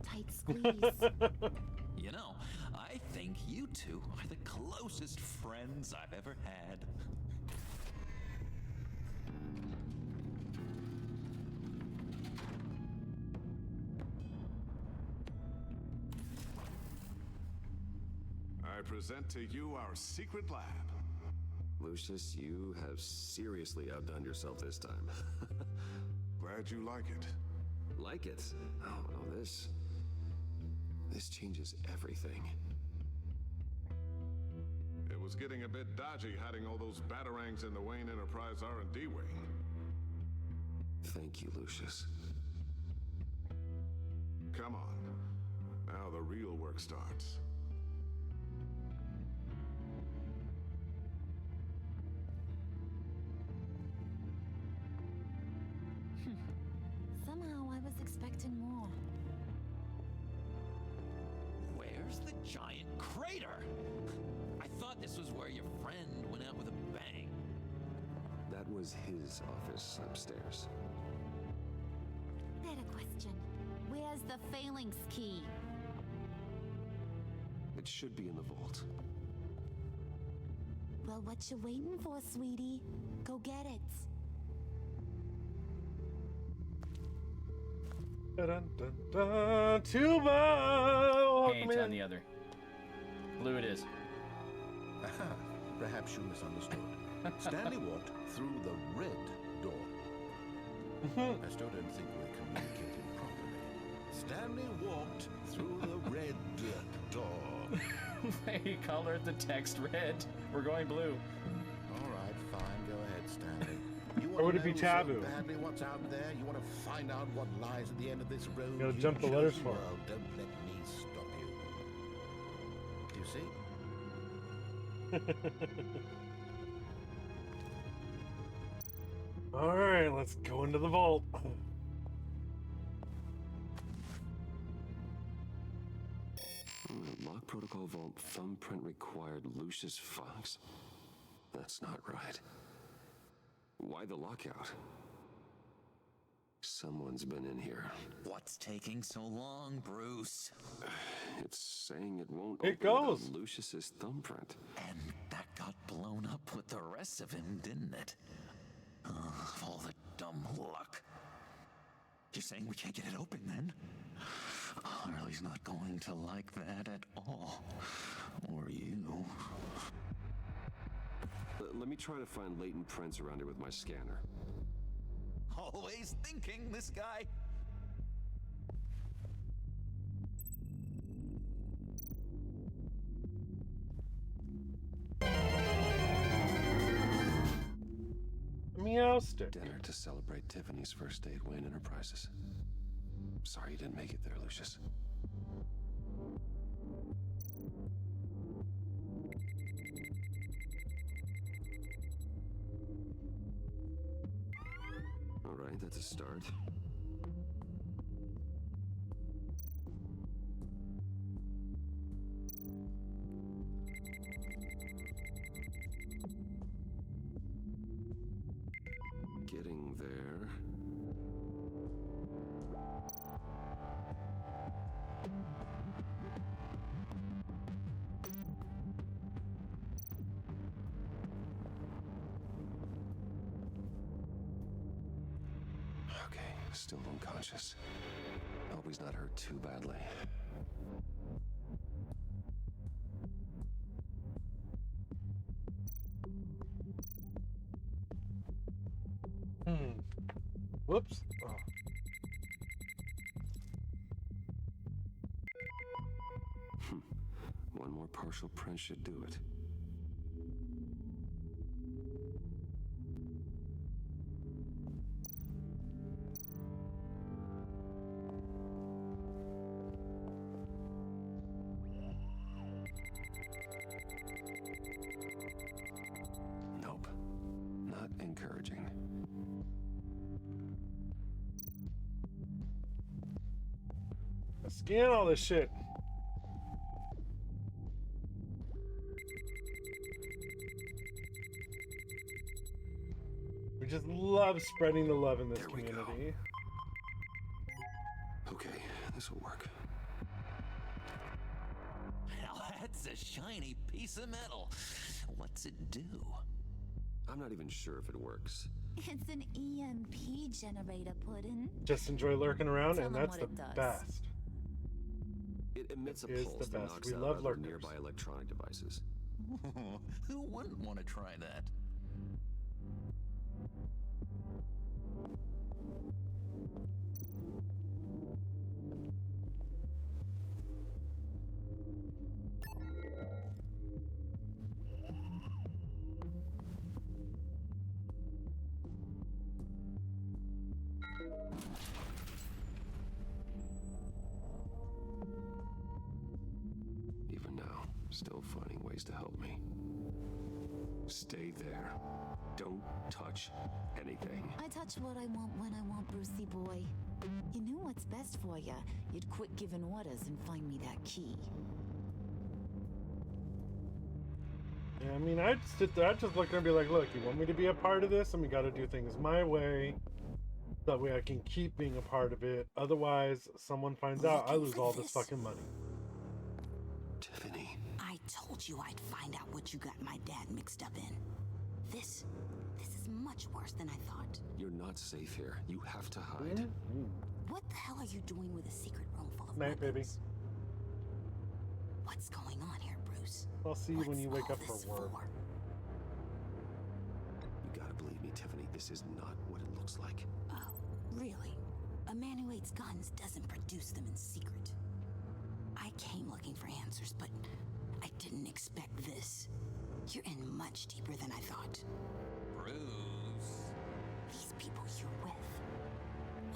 Tight squeeze. You know, I think you two are the closest friends I've ever had. I present to you our secret lab. Lucius, you have seriously outdone yourself this time. Glad you like it. Like it? Oh, no, this changes everything. It was getting a bit dodgy hiding all those batarangs in the Wayne Enterprise R&D wing. Thank you, Lucius. Come on. Now the real work starts. Somehow I was expecting more. Where's the giant crater? I thought this was where your friend went out with a bang. That was his office upstairs. Better question. Where's the phalanx key? It should be in the vault. Well, what you waiting for, sweetie? Go get it. Dun, Tuba! Paint on the other. Blue it is. Aha, perhaps you misunderstood. Stanley walked through the red door. I still don't think we're communicating properly. Stanley walked through the red door. They colored the text red. We're going blue. All right, fine. Go ahead, Stanley. You Or would it be know taboo? So badly what's out there? You want to find out what lies at the end of this road? You gotta You jump the letters chosen for it. world. Don't let me stop you. You see? All right, let's go into the vault. Lock protocol vault thumbprint required Lucius Fox? That's not right. Why the lockout? Someone's been in here. What's taking so long, Bruce? It's saying it won't It open without goes. Lucius's thumbprint. And that got blown up with the rest of him, didn't it? All the dumb luck. You're saying we can't get it open then? Harley's not going to like that at all. Or you. Let me try to find latent prints around here with my scanner. Always thinking, this guy. Meow stick. Dinner to celebrate Tiffany's first date, Wayne Enterprises. Sorry you didn't make it there, Lucius. All right, that's a start. Getting there. Okay, still unconscious. Hope he's not hurt too badly. Whoops. Oh. One more partial print should do it. Nope. Not encouraging. Scan all this shit. We just love spreading the love in this community. Okay, this will work. Now that's a shiny piece of metal. What's it do? I'm not even sure if it works. It's an EMP generator, Puddin'. Just enjoy lurking around, Tell and them that's what the it does. best. It emits a Is pulse the that best. knocks We out love other lurkers. nearby electronic devices. Who wouldn't want to try that? Even now, still finding ways to help me. Stay there. Don't touch anything. I touch what I want when I want, Brucey boy. You knew what's best for you. You'd quit giving orders and find me that key. Yeah, I mean, I'd sit there, I'd just look and be like, look, you want me to be a part of this, and we gotta do things my way. That way I can keep being a part of it. Otherwise, someone finds out, I lose all this fucking money. Tiffany. I told you I'd find out what you got my dad mixed up in. This is much worse than I thought. You're not safe here. You have to hide. What the hell are you doing with a secret room full of Night, baby. What's going on here, Bruce? I'll see you when you wake up for this work. You gotta believe me, Tiffany. This is not what it looks like. Oh, really? A man who hates guns doesn't produce them in secret. I came looking for answers, but I didn't expect this. You're in much deeper than I thought. Bruce. These people you're with.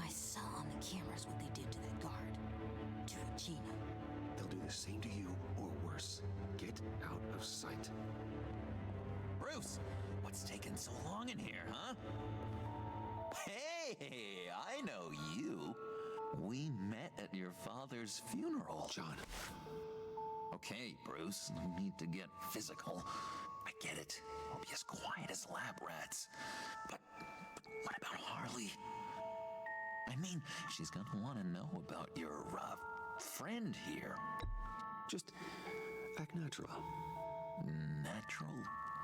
I saw on the cameras what they did to that guard. To Regina. They'll do the same to you, or worse. Get out of sight. Bruce, what's taking so long in here, huh? Hey, I know you. We met at your father's funeral. John. Okay, Bruce, no need to get physical. I get it. We'll be as quiet as lab rats. But what about Harley? I mean, she's gonna want to know about your, friend here. Just act natural. Natural?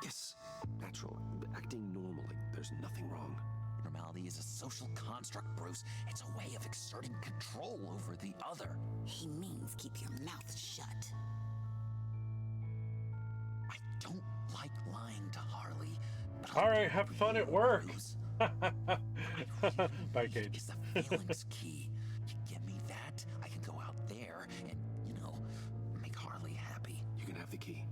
Yes, natural. Acting normally. There's nothing wrong. Normality is a social construct, Bruce. It's a way of exerting control over the other. He means keep your mouth shut. I don't like lying to Harley. But All right, have fun at work. Bye, Cage. It's the feelings key. You give me that, I can go out there and, make Harley happy. You can have the key.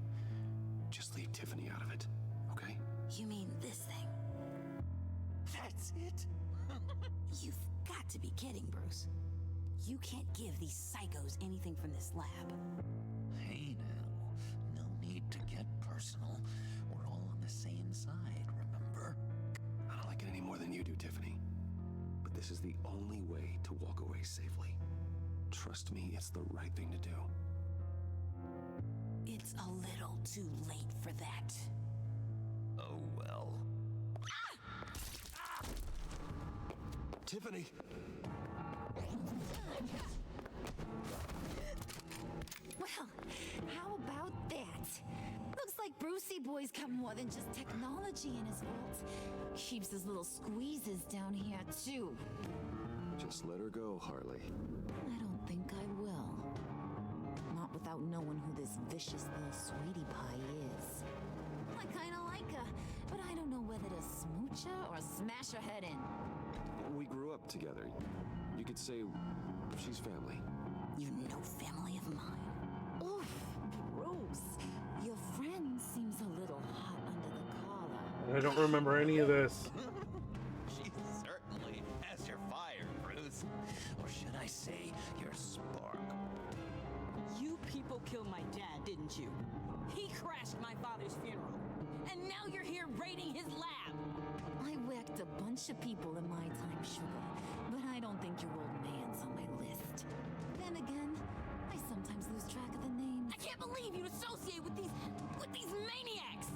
Just leave Tiffany out of it, okay? You mean this thing? That's it? You've got to be kidding, Bruce. You can't give these psychos anything from this lab. Hey now, no need to get personal. We're all on the same side, remember? I don't like it any more than you do, Tiffany. But this is the only way to walk away safely. Trust me, it's the right thing to do. It's a little too late for that. Oh well. Tiffany! Well, how about that? Looks like Brucey Boy's got more than just technology in his vault. Keeps his little squeezes down here, too. Just let her go, Harley. I don't think I will. Not without knowing who this vicious little sweetie pie is. I kinda like her, but I don't know whether to smooch her or smash her head in. We grew up together. You could say she's family. You know family of mine. Oof, Bruce. Your friend seems a little hot under the collar. I don't remember any of this. She certainly has your fire, Bruce. Or should I say, your spark. You people killed my dad, didn't you? He crashed my father's funeral. And now you're here raiding his lab. I whacked a bunch of people in my time, sugar, but I don't think your old man's on my list. Then again, I sometimes lose track of the names. I can't believe you associate with these maniacs!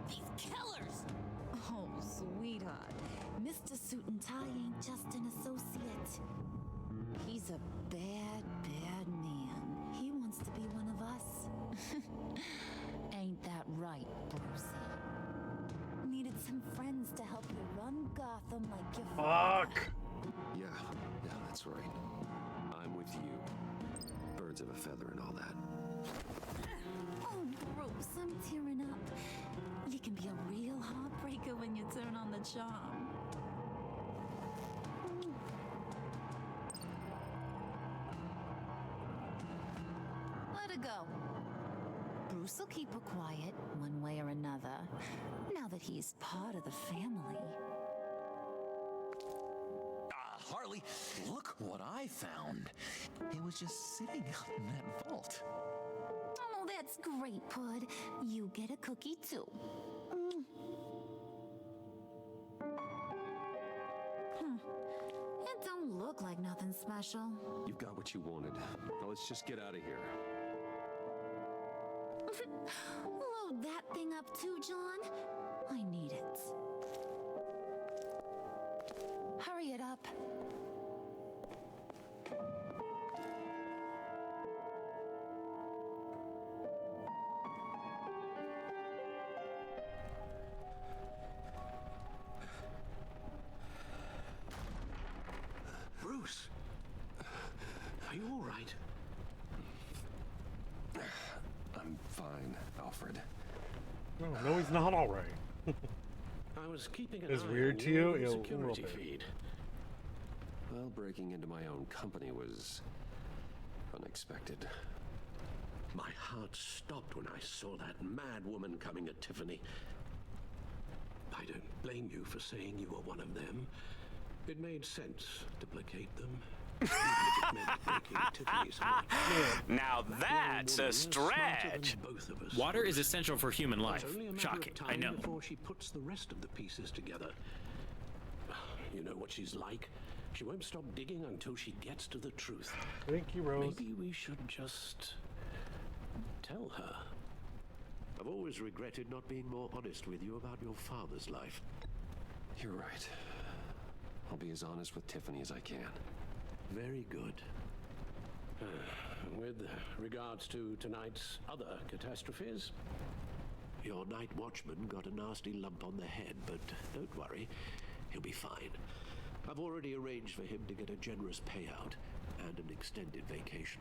These killers! Oh, sweetheart. Mr. Suit and Tie ain't just an associate. He's a bad, bad man. He wants to be one of us. Ain't that right, Brucey? Needed some friends to help you run Gotham like your father. Fuck! Yeah, that's right. I'm with you. Birds of a feather and all that. Oh, Bruce, I'm tearing up. You can be a real heartbreaker when you turn on the charm. Let her go. Bruce will keep her quiet, one way or another, now that he's part of the family. Harley, look what I found. It was just sitting out in that vault. Oh, that's great, Pud. You get a cookie, too. It don't look like nothing special. You've got what you wanted. Now let's just get out of here. Load that thing up too, John. I need it. Hurry it up. you all right? I'm fine, Alfred. No, he's not all right. I was keeping an It's eye weird on to your you? security feed. Well, breaking into my own company was unexpected. My heart stopped when I saw that mad woman coming at Tiffany. I don't blame you for saying you were one of them. It made sense to placate them. Even if it meant breaking Tiffany's heart. Now that's a stretch. Both of us. Water is essential for human life. It's only a matter Shocking, of I time know. Before she puts the rest of the pieces together. You know what she's like. She won't stop digging until she gets to the truth. Thank you, Rose. Maybe we should just tell her. I've always regretted not being more honest with you about your father's life. You're right. I'll be as honest with Tiffany as I can. Very good. With regards to tonight's other catastrophes, your night watchman got a nasty lump on the head, but don't worry, he'll be fine. I've already arranged for him to get a generous payout and an extended vacation.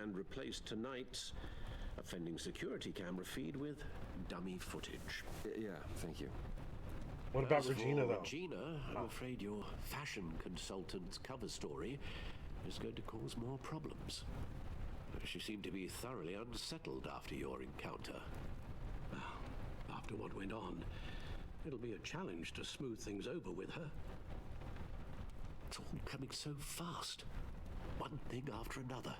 And replaced tonight's offending security camera feed with dummy footage. Yeah, thank you. What about As Regina, for though? Regina, I'm afraid your fashion consultant's cover story is going to cause more problems. She seemed to be thoroughly unsettled after your encounter. Well, after what went on, it'll be a challenge to smooth things over with her. It's all coming so fast. One thing after another.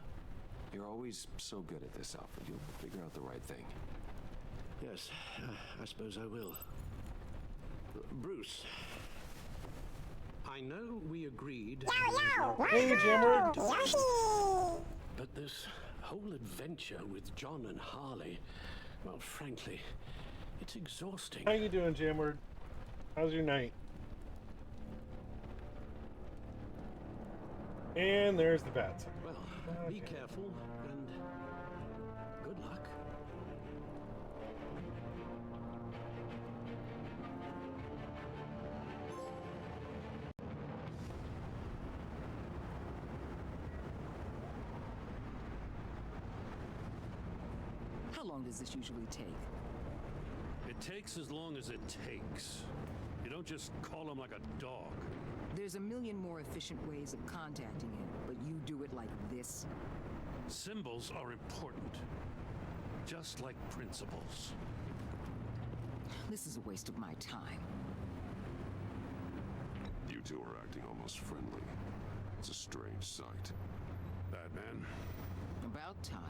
You're always so good at this, Alfred. You'll figure out the right thing. Yes, I suppose I will. Bruce, I know we agreed. Hey, Jammer. But this whole adventure with John and Harley, well, frankly, it's exhausting. How you doing, Jammer? How's your night? And there's the bats. Well, be careful and good luck. How long does this usually take? It takes as long as it takes. You don't just call him like a dog. There's a million more efficient ways of contacting him, but you do it like this? Symbols are important. Just like principles. This is a waste of my time. You two are acting almost friendly. It's a strange sight. Batman? About time.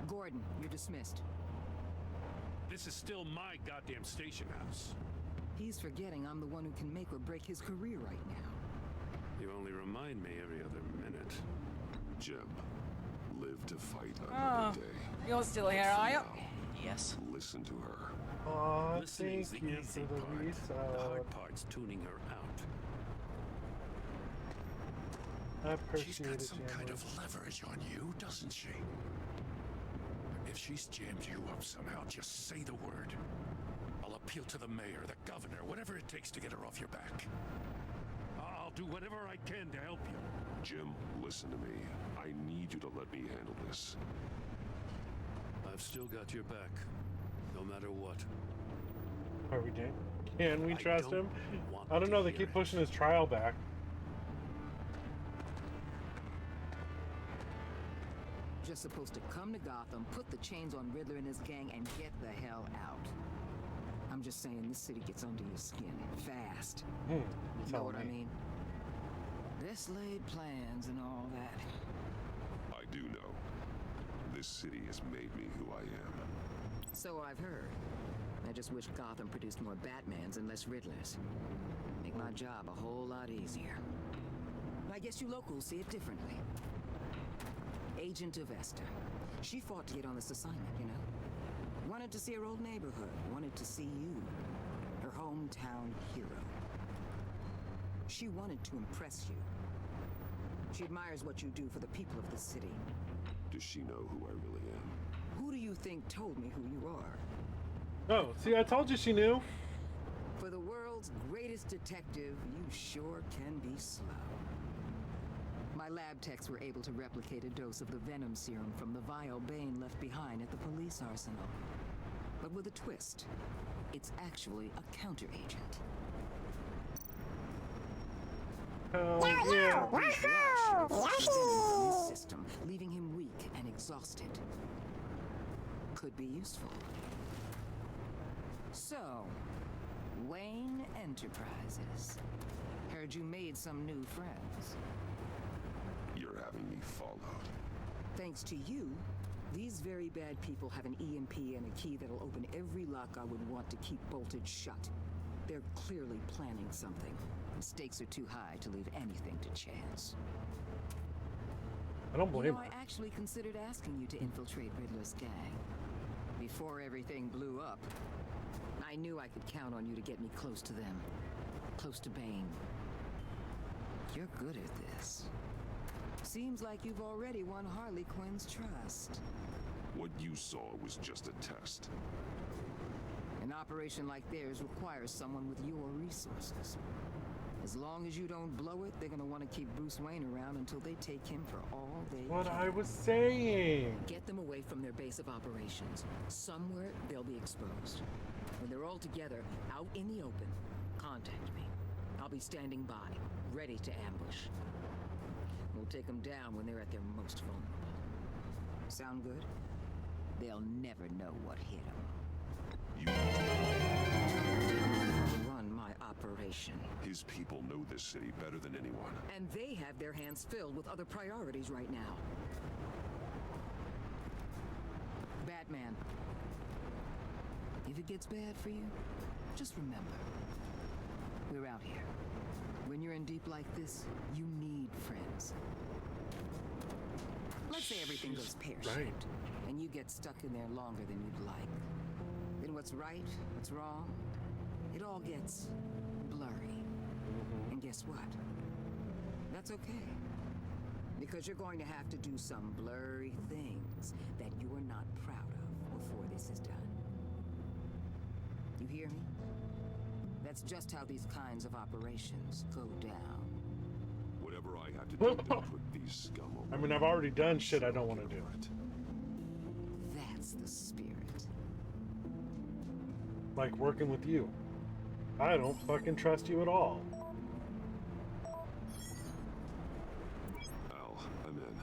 Gordon, you're dismissed. This is still my goddamn station house. He's forgetting I'm the one who can make or break his career right now. You only remind me every other minute. Jim, live to fight Oh, another day. you're still here, are you? Yes. Listen to her. Aw, Listening's thank the you easy for the part. The resub. hard part's tuning her out. I She's appreciate got it, some Jammer. kind of leverage on you, doesn't she? If she's jammed you up somehow, just say the word. I'll appeal to the mayor, the governor, whatever it takes to get her off your back. I'll do whatever I can to help you. Jim, listen to me. I need you to let me handle this. I've still got your back, no matter what. Are we doing? Can we trust don't him? want I don't to know. They hear keep it. pushing his trial back. Just supposed to come to Gotham, put the chains on Riddler and his gang, and get the hell out. I'm just saying, this city gets under your skin fast. You Know what I mean? This laid plans and all that. I do know. This city has made me who I am. So I've heard. I just wish Gotham produced more Batmans and less Riddlers. Make my job a whole lot easier. I guess you locals see it differently. Agent of Esther. She fought to get on this assignment, you know? Wanted to see her old neighborhood. Wanted to see you. Her hometown hero. She wanted to impress you. She admires what you do for the people of the city. Does she know who I really am? Who do you think told me who you are? Oh, see, I told you she knew. For the world's greatest detective, you sure can be slow. My lab techs were able to replicate a dose of the venom serum from the vial Bane left behind at the police arsenal. But with a twist. It's actually a counter-agent. Oh, yeah. His system, leaving him weak and exhausted. Could be useful. So, Wayne Enterprises. Heard you made some new friends. You're having me followed. Thanks to you, these very bad people have an EMP and a key that'll open every lock I would want to keep bolted shut. They're clearly planning something. The stakes are too high to leave anything to chance. I don't blame I actually considered asking you to infiltrate Riddler's gang. Before everything blew up, I knew I could count on you to get me close to them. Close to Bane. You're good at this. Seems like you've already won Harley Quinn's trust. What you saw was just a test. An operation like theirs requires someone with your resources. As long as you don't blow it, they're gonna want to keep Bruce Wayne around until they take him for all they What can. I was saying. Get them away from their base of operations. Somewhere they'll be exposed. When they're all together, out in the open, contact me. I'll be standing by, ready to ambush. We'll take them down when they're at their most vulnerable. Sound good? They'll never know what hit them. Run my operation. His people know this city better than anyone. And they have their hands filled with other priorities right now. Batman. If it gets bad for you, just remember. We're out here. When you're in deep like this, you need friends. Let's say everything goes pear-shaped, and you get stuck in there longer than you'd like. Then what's right, what's wrong, it all gets blurry. And guess what? That's okay. Because you're going to have to do some blurry things that you're not proud of before this is done. You hear me? That's just how these kinds of operations go down. Whatever I have to do to put these scum away. I mean, I've already done shit I don't want to do. That's the spirit. Like working with you. I don't fucking trust you at all. Al, I'm in.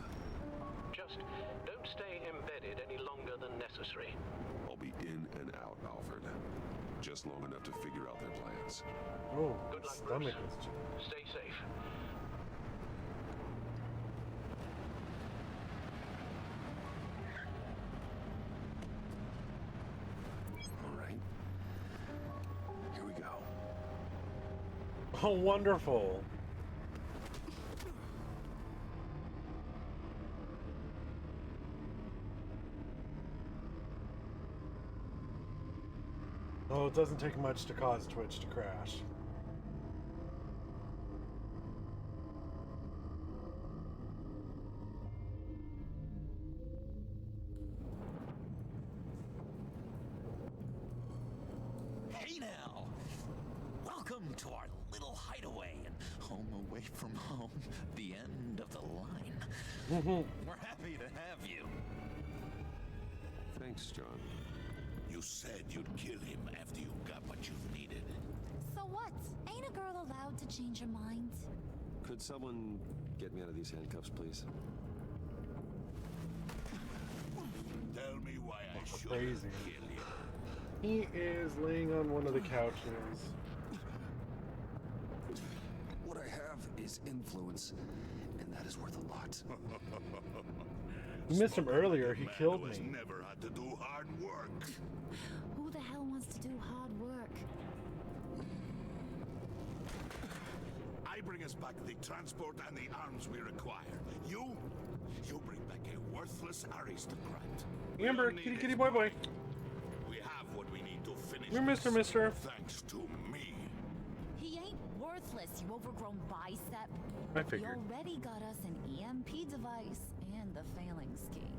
Just don't stay embedded any longer than necessary. I'll be in and out, Alfred. Just long enough to figure out their plans. Oh, Good luck, stomach Bruce. is... Stay safe. All right. Here we go. Oh, wonderful. Oh, it doesn't take much to cause Twitch to crash. Hey now! Welcome to our little hideaway and home away from home, the end of the line. We're happy to have you. Thanks, John. You said you'd kill him after you got what you needed. So what? Ain't a girl allowed to change her mind? Could someone get me out of these handcuffs, please? Tell me why I should Crazy. kill you. He is laying on one of the couches. What I have is influence, and that is worth a lot. You missed him earlier. He killed Who has me. never had to do hard work. Who the hell wants to do hard work? I bring us back the transport and the arms we require. You bring back a worthless aristocrat. We Amber, don't need kitty his kitty boy boy. We have what we need to finish You're this, Mr. Thanks to me. He ain't worthless, you overgrown bicep. I He figured. already got us an EMP device and the phalanx key.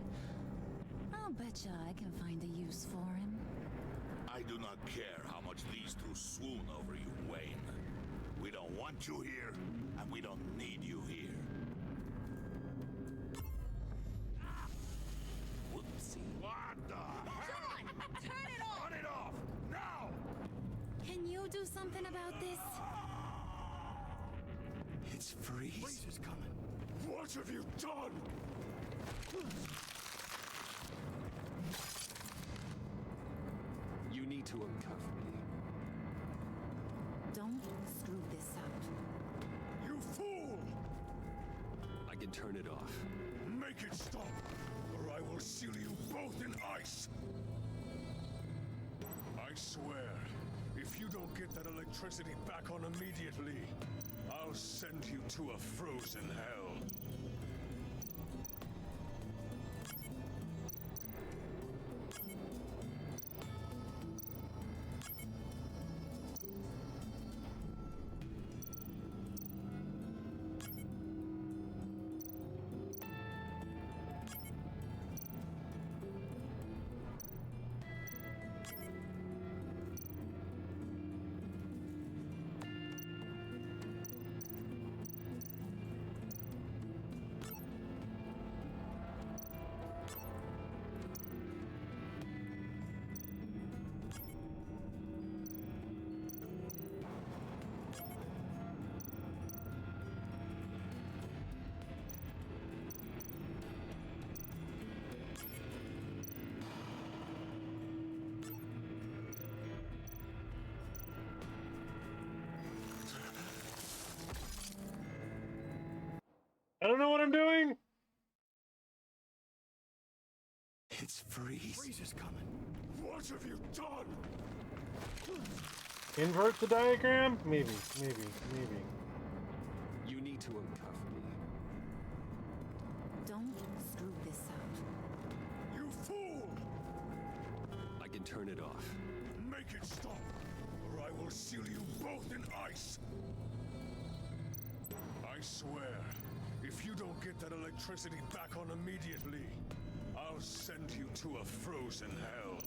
I'll betcha I can find a use for him. I do not care how much these two swoon over you, Wayne. We don't want you here, and we don't need you here. do something about this? It's Freeze. Freeze is coming. What have you done? You need to uncuff me. Don't screw this up. You fool! I can turn it off. Make it stop, or I will seal you both in ice. I swear, if you don't get that electricity back on immediately, I'll send you to a frozen hell. I don't know what I'm doing. It's Freeze. Freeze is coming. What have you done? Invert the diagram? Maybe. You need to uncuff me. Don't screw this up. You fool! I can turn it off. Make it stop, or I will seal you both in ice. I swear, if you don't get that electricity back on immediately, I'll send you to a frozen hell.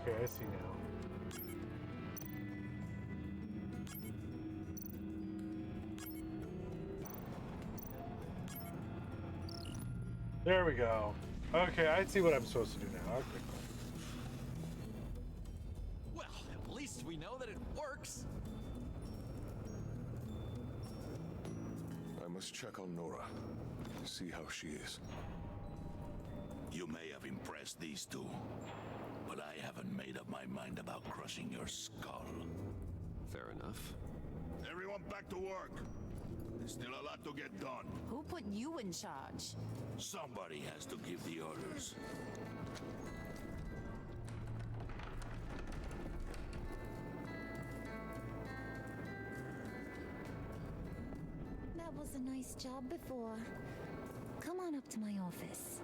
Okay, I see now. There we go. Okay, I see what I'm supposed to do now. Okay. Well, at least we know that it works. I must check on Nora. See how she is. You may have impressed these two, but I haven't made up my mind about crushing your skull. Fair enough. Everyone back to work. There's still a lot to get done. Who put you in charge? Somebody has to give the orders. That was a nice job before. Come on up to my office.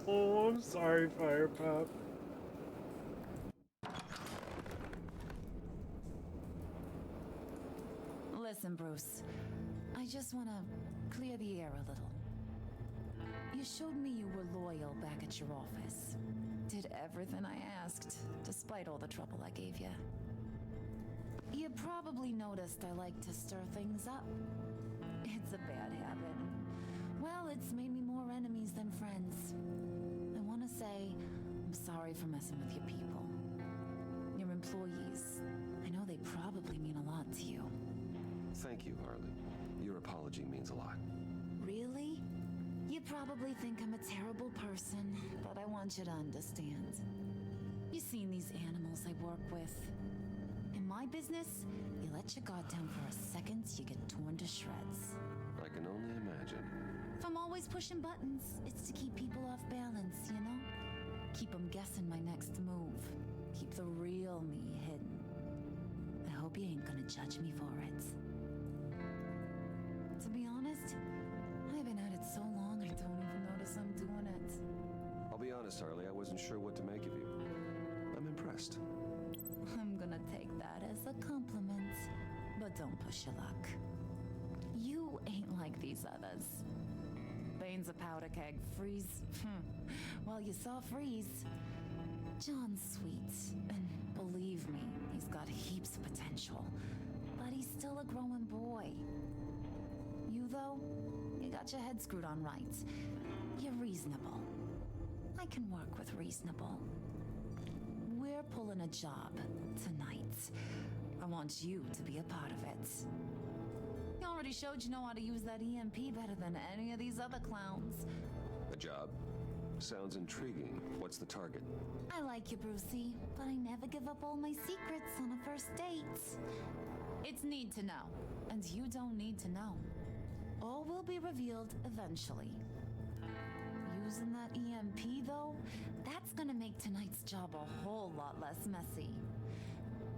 Oh, I'm sorry, Fire Pop. Listen, Bruce. I just want to clear the air a little. You showed me you were loyal back at your office. Did everything I asked, despite all the trouble I gave you. You probably noticed I like to stir things up. It's a bad habit. Well, it's made me more enemies than friends. I want to say I'm sorry for messing with your people. Your employees. I know they probably mean a lot to you. Thank you, Harley. Your apology means a lot. Really? You probably think I'm a terrible person, but I want you to understand. You've seen these animals I work with. In my business, you let your guard down for a second, you get torn to shreds. I can only imagine. If I'm always pushing buttons, it's to keep people off balance, you know? Keep them guessing my next move. Keep the real me hidden. I hope you ain't gonna judge me for it. To be honest, honest, Harley, I wasn't sure what to make of you. I'm impressed. I'm gonna take that as a compliment. But don't push your luck. You ain't like these others. Bane's a powder keg. Freeze. Well, you saw Freeze. John's sweet. And believe me, he's got heaps of potential. But he's still a growing boy. You, though, you got your head screwed on right. You're reasonable. I can work with reasonable. We're pulling a job tonight. I want you to be a part of it. You already showed you know how to use that EMP better than any of these other clowns. A job? Sounds intriguing. What's the target? I like you, Brucey, but I never give up all my secrets on a first date. It's need to know, and you don't need to know. All will be revealed eventually. Using that EMP, though, that's gonna make tonight's job a whole lot less messy.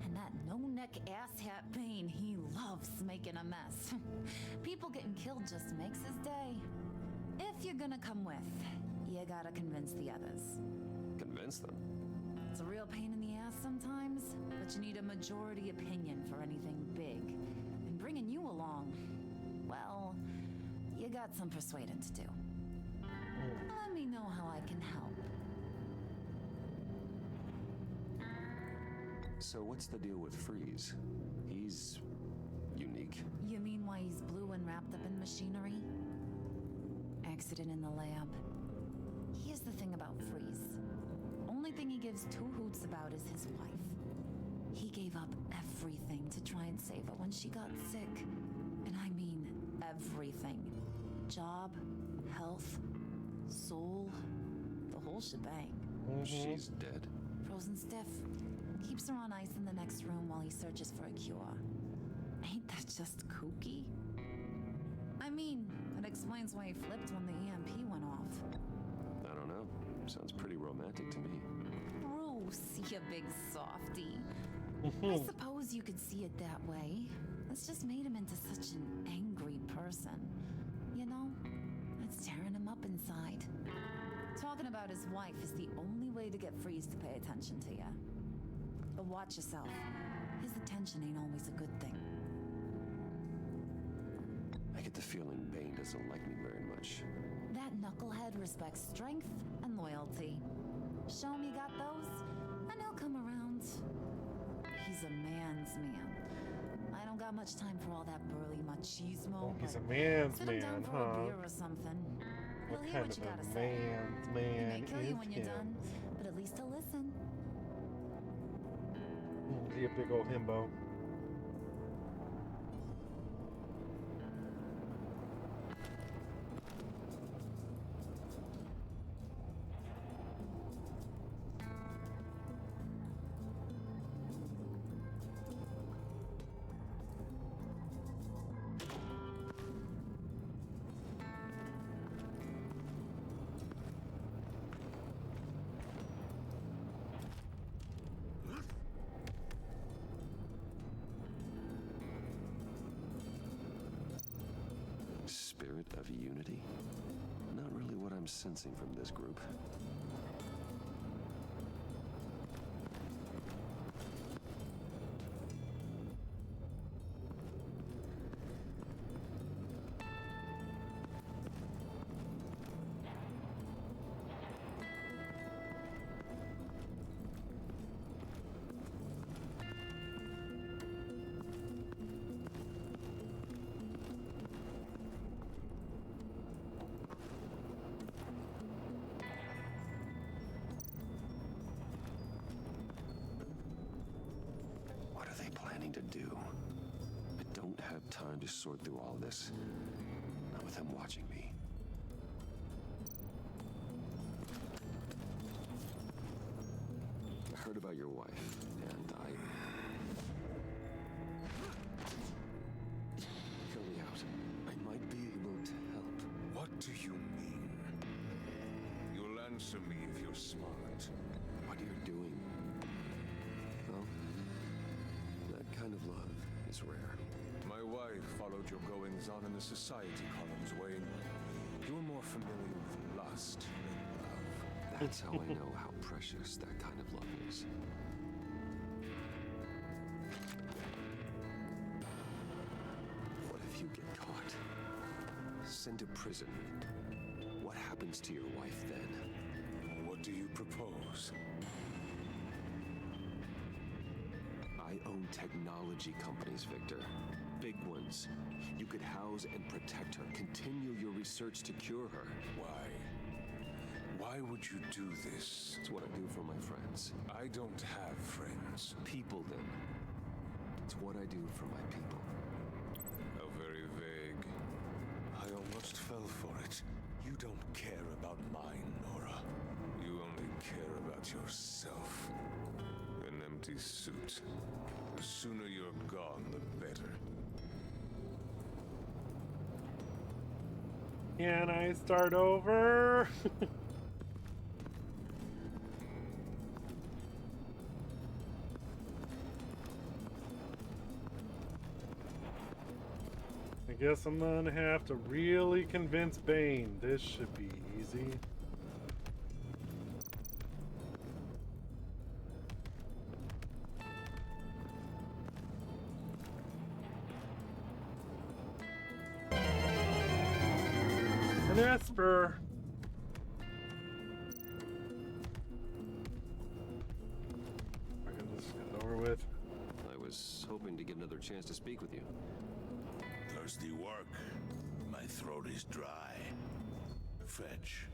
And that no-neck asshat Bane, he loves making a mess. People getting killed just makes his day. If you're gonna come with, you gotta convince the others. Convince them? It's a real pain in the ass sometimes, but you need a majority opinion for anything big. And bringing you along, well, you got some persuading to do. Let me know how I can help. So what's the deal with Freeze? He's unique. You mean why he's blue and wrapped up in machinery? Accident in the lab. Here's the thing about Freeze. Only thing he gives two hoots about is his wife. He gave up everything to try and save her when she got sick. And I mean everything. Job, health, soul, the whole shebang. She's dead. Frozen stiff. Keeps her on ice in the next room while he searches for a cure. Ain't that just kooky? I mean, that explains why he flipped when the EMP went off. I don't know. Sounds pretty romantic to me. Bruce, you big softy. I suppose you could see it that way. It's just made him into such an angry person. You know, it's tearing him up inside. Talking about his wife is the only way to get Freeze to pay attention to you. But watch yourself. His attention ain't always a good thing. I get the feeling Bane doesn't like me very much. That knucklehead respects strength and loyalty. Show him you got those, and he'll come around. He's a man's man. I don't got much time for all that burly machismo. Oh, he's a man's sit him man, down for huh? a beer or something. What He'll hear kind what of you gotta a say. man's He man may kill you when is you're him? done, but at least he'll listen. Is he a big old himbo? Spirit of unity? Not really what I'm sensing from this group. What are they planning to do? I don't have time to sort through all this. Not with him watching me. I heard about your wife, and hear me out. I might be able to help. What do you mean? You'll answer me if you're smart. What you're doing. Well, that kind of love is rare. My wife followed your goings-on in the society columns, Wayne. You're more familiar with lust than love. That's how I know how precious that kind of love is. What if you get caught? Sent to prison. What happens to your wife then? What do you propose? I own technology companies, Victor. Big ones. You could house and protect her. Continue your research to cure her. Why? Why would you do this? It's what I do for my friends. I don't have friends. People, then. It's what I do for my people. How very vague. I almost fell for it. You don't care about mine, Nora. You only care about yourself. An empty suit. The sooner you're gone, the better. Can I start over? I guess I'm gonna have to really convince Bane. This should be easy. An Esper. I can just get it over with. I was hoping to get another chance to speak with you. Thirsty work. My throat is dry. Fetch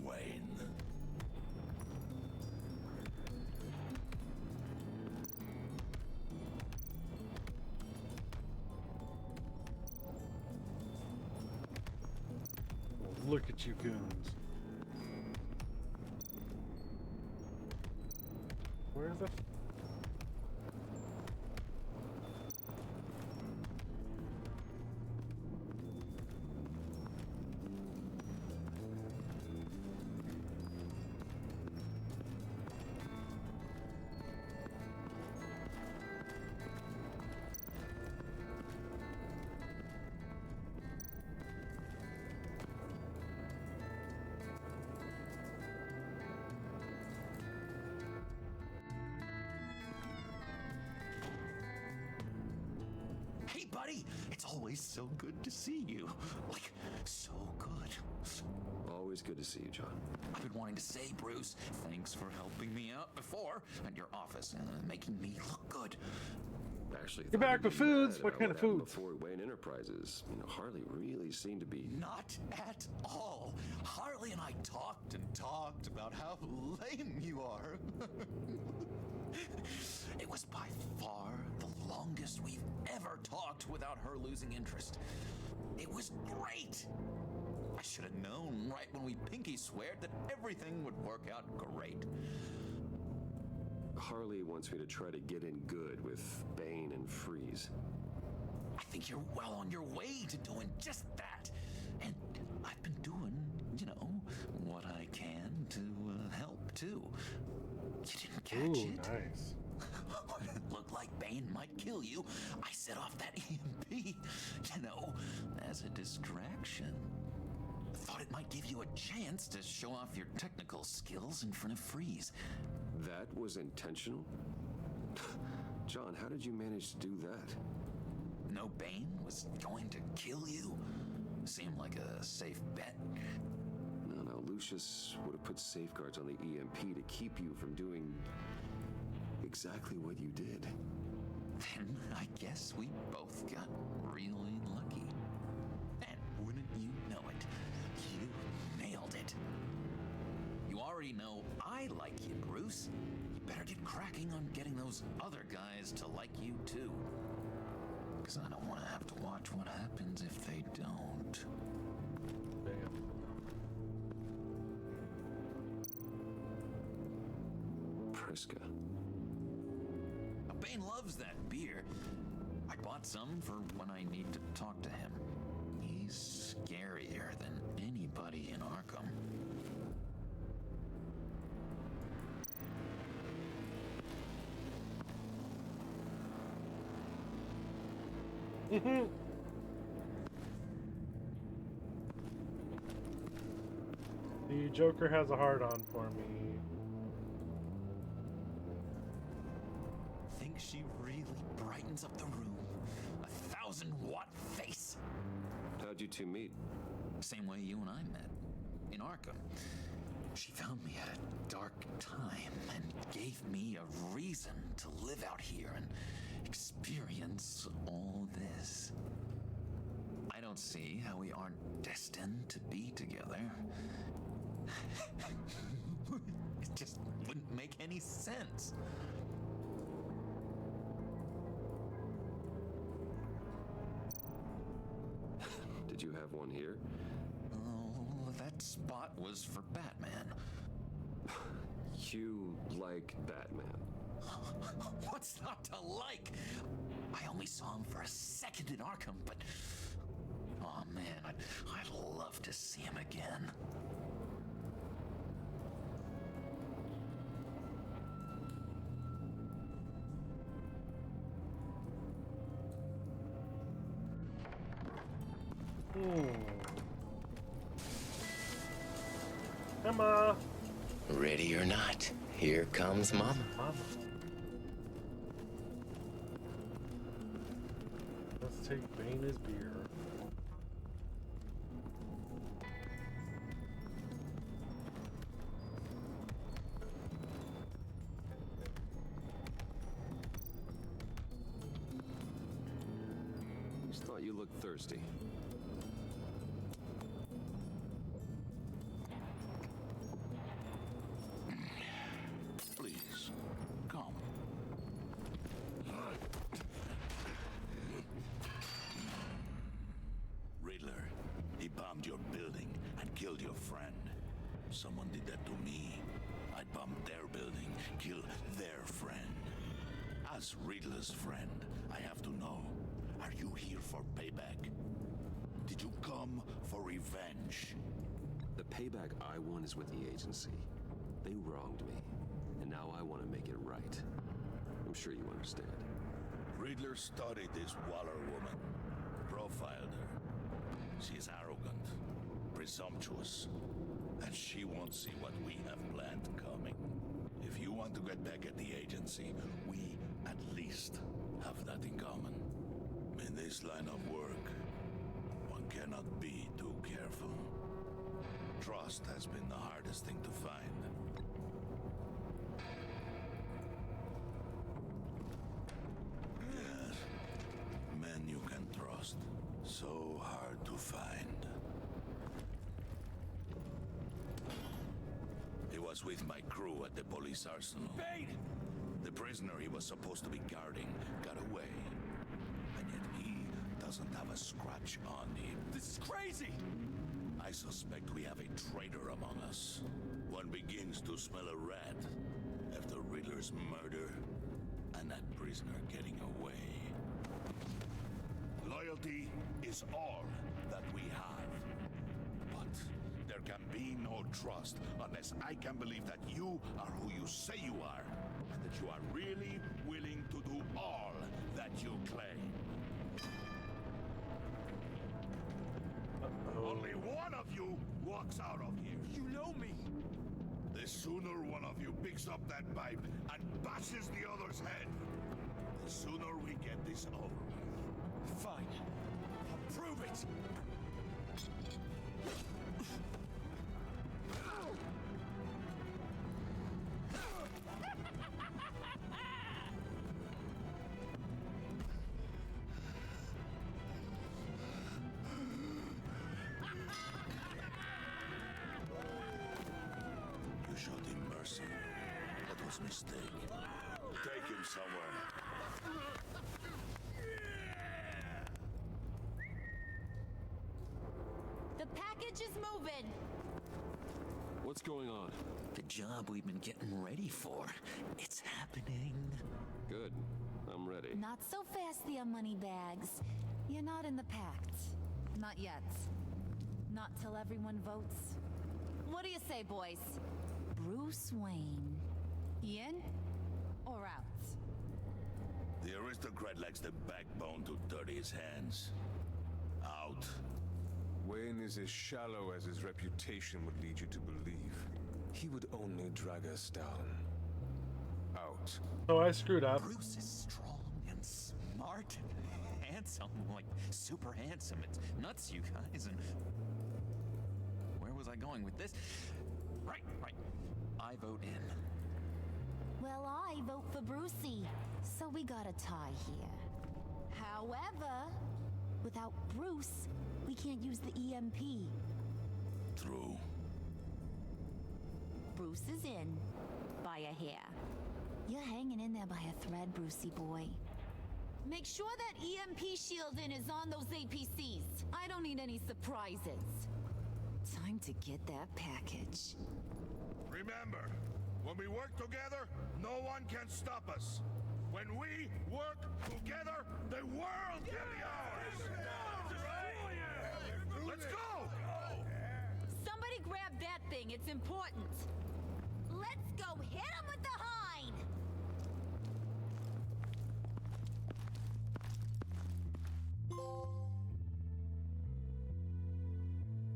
Wayne. Look at you goons. Where is it? Hey, buddy! It's always so good to see you. Like, so good. Always good to see you, John. I've been wanting to say, Bruce, thanks for helping me out before at your office and making me look good. Actually, You're back with foods. What kind of foods? Before Wayne Enterprises, Harley really seemed to be Not at all. Harley and I talked and talked about how lame you are. It was by far the longest we've ever talked without her losing interest. It was great. I should have known right when we pinky sweared that everything would work out great. Harley wants me to try to get in good with Bane and Freeze. I think you're well on your way to doing just that. And I've been doing, what I can to help too. You didn't catch it? Nice. When it looked like Bane might kill you, I set off that EMP, as a distraction. Thought it might give you a chance to show off your technical skills in front of Freeze. That was intentional? John, how did you manage to do that? No, Bane was going to kill you? Seemed like a safe bet. No, Lucius would have put safeguards on the EMP to keep you from doing exactly what you did. Then I guess we both got really lucky. And wouldn't you know it, you nailed it. You already know I like you, Bruce. You better get cracking on getting those other guys to like you too. Because I don't want to have to watch what happens if they don't. Priska. Bane loves that beer. I bought some for when I need to talk to him. He's scarier than anybody in Arkham. Joker has a hard on for me. Think she really brightens up the room? 1,000-watt face. How'd you two meet? Same way you and I met. In Arkham. She found me at a dark time and gave me a reason to live out here and experience all this. I don't see how we aren't destined to be together. It just wouldn't make any sense. Did you have one here? Oh, that spot was for Batman. You like Batman? What's not to like? I only saw him for a second in Arkham, but... Oh man, I'd love to see him again. Emma! Ready or not, here comes Mama. Let's take Bane his beer. Just thought you looked thirsty. Please, come. Riddler, he bombed your building and killed your friend. Someone did that to me. I bombed their building, kill their friend. As Riddler's friend, I have to know, are you here for payback? Did you come for revenge? The payback I want is with the agency. They wronged me, and now I want to make it right. I'm sure you understand. Riddler studied this Waller woman, profiled her. She is arrogant, presumptuous, and she won't see what we have planned coming. If you want to get back at the agency, we at least have that in common. In this line of work, one cannot be too careful. Trust has been the hardest thing to find. Yes, men you can trust. So hard to find. He was with my crew at the police arsenal. Bane! The prisoner he was supposed to be guarding got away. And yet he doesn't have a scratch on him. This is crazy! I suspect we have a traitor among us. One begins to smell a rat after Riddler's murder and that prisoner getting away. Loyalty is all that we have. But there can be no trust unless I can believe that you are who you say you are, and that you are really willing to do all that you claim. Only one of you walks out of here. You know me. The sooner one of you picks up that pipe and bashes the other's head, the sooner we get this over with. Fine. I'll prove it. You showed him mercy. That was a mistake. Take him somewhere. The package is moving. What's going on? The job we've been getting ready for. It's happening. Good. I'm ready. Not so fast, there, Moneybags. You're not in the pact. Not yet. Not till everyone votes. What do you say, boys? Bruce Wayne. In or out? The aristocrat lacks the backbone to dirty his hands. Out. Wayne is as shallow as his reputation would lead you to believe. He would only drag us down. Out. Oh, I screwed up. Bruce is strong and smart and handsome, like super handsome. It's nuts, you guys. And where was I going with this? Right. I vote in. Well, I vote for Brucey, so we got a tie here. However, without Bruce, we can't use the EMP. True. Bruce is in, by a hair. You're hanging in there by a thread, Brucey boy. Make sure that EMP shielding is on those APCs. I don't need any surprises. Time to get that package. Remember, when we work together, no one can stop us. When we work together, the world can be ours! Let's go! Somebody grab that thing, it's important. Let's go hit him with the hind!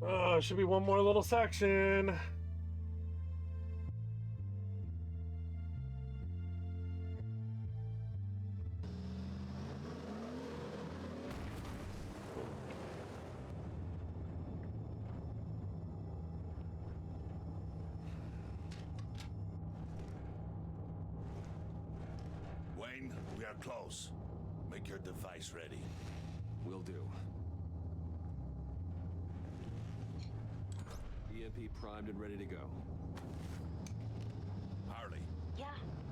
Oh, should be one more little section. Wayne, we are close. Make your device ready. Will do. EMP primed and ready to go. Harley. Yeah,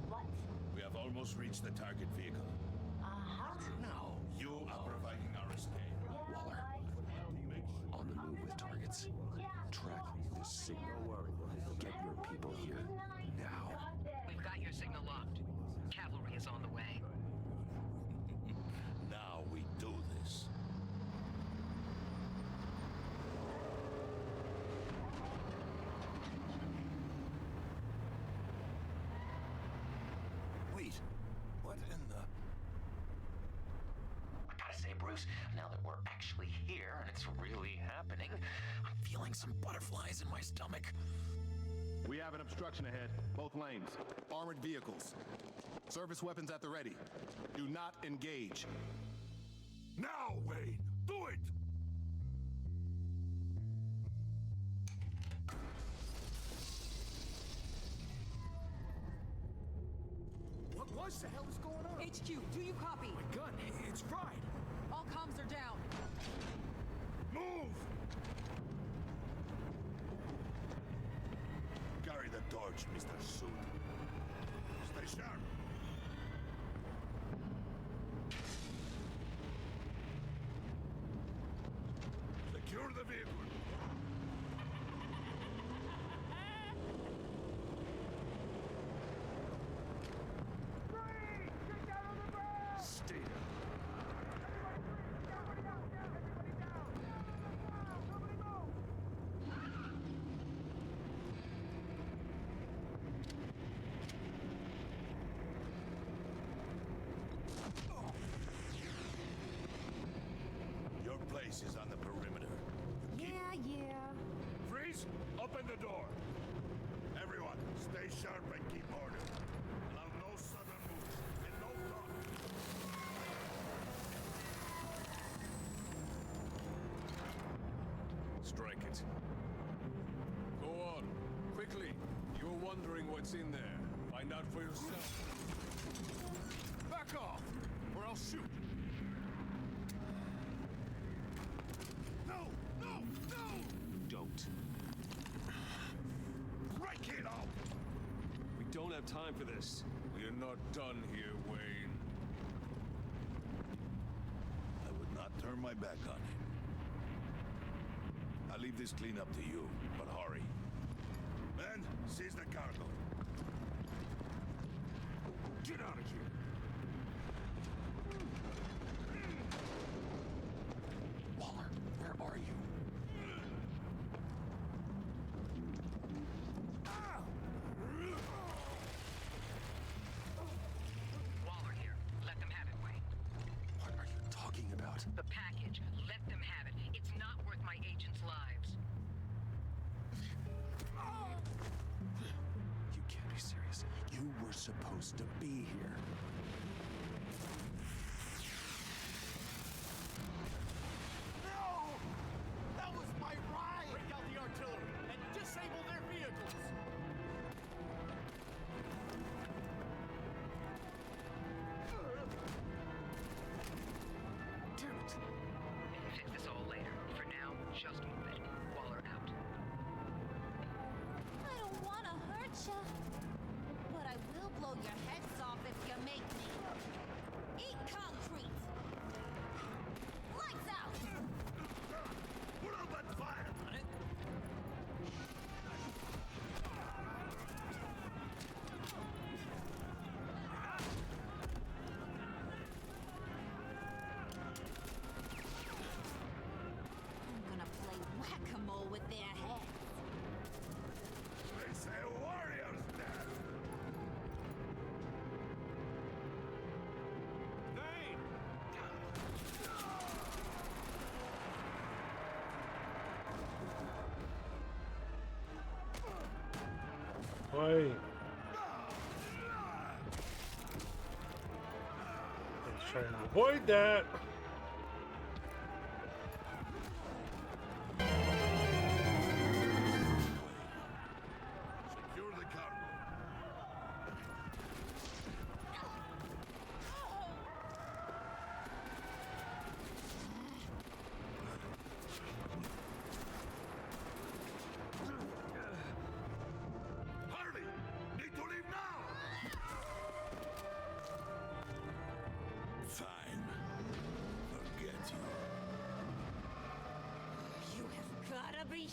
what? We have almost reached the target vehicle. Uh-huh. Now, you are providing our escape. Waller, on the move with targets. Track this signal. Get your people here now. We've got your signal locked. Cavalry is on the way. Now we do this. Wait, what in the... I gotta say, Bruce, now that we're actually here and it's really happening, I'm feeling some butterflies in my stomach. We have an obstruction ahead, both lanes. Armored vehicles. Service weapons at the ready. Do not engage. Now, Wayne! Do it! What the hell is going on? HQ, do you copy? My gun, it's fried. All comms are down. Move! Carry the torch, Mr. Suit. Stay sharp. Secure the vehicle. Stay down. Your place is on the perimeter. Yeah. Freeze! Open the door! Everyone, stay sharp and keep order. Allow no sudden moves and no talk. Strike it. Go on. Quickly. You're wondering what's in there. Find out for yourself. Back off, or I'll shoot. No! Don't. Break it up! We don't have time for this. We're not done here, Wayne. I would not turn my back on him. I'll leave this cleanup to you, but hurry. Men, seize the cargo. Get out of here. Waller, where are you? Waller here. Let them have it, Wayne. What are you talking about? The package. Let them have it. It's not worth my agents You were supposed to be here. No! That was my ride! Break out the artillery and disable their vehicles! Damn it! Fix this all later. For now, just move it. Waller out. I don't want to hurt ya, but I will blow your heads off if you make me. Eat concrete! Lights out! Put up that fire! On it? I'm gonna play whack-a-mole with their heads. They say warriors now! Vane! Oi. Let's try and avoid that. Secure the cargo. Harley! Need to leave now! Fine. Forget you. You have gotta be.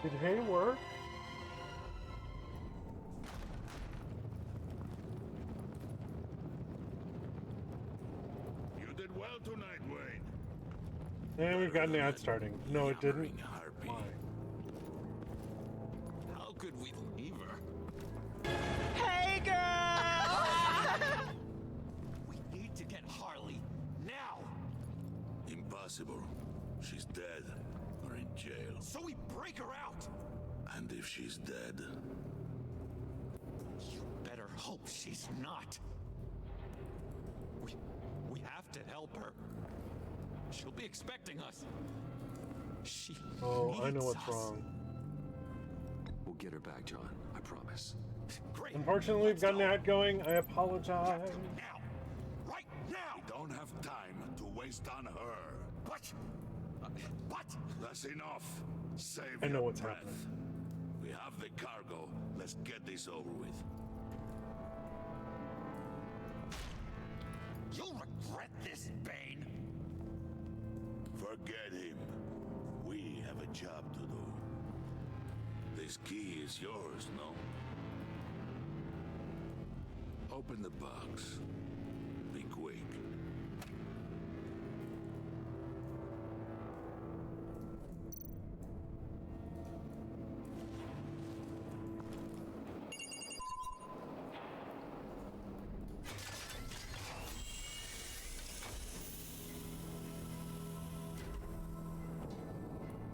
Did hay work? You did well tonight, Wayne. And we've got an ad starting. No, it didn't. Harpy. Why? How could we leave her? Hey, girl! We need to get Harley now! Impossible. She's dead or in jail. So we break her out! And if she's dead, You better hope she's not. We have to help her. She'll be expecting us. She Oh, I know needs what's us. wrong. We'll get her back, John. I promise. Great. Unfortunately, we've got an ad going. I apologize. Now! Right now! we don't have time to waste on her. What? What? That's enough. Save I know your what's breath. happening. We have the cargo. Let's get this over with. You'll regret this, Bane. Forget him. We have a job to do. This key is yours, no? Open the box. Be quick.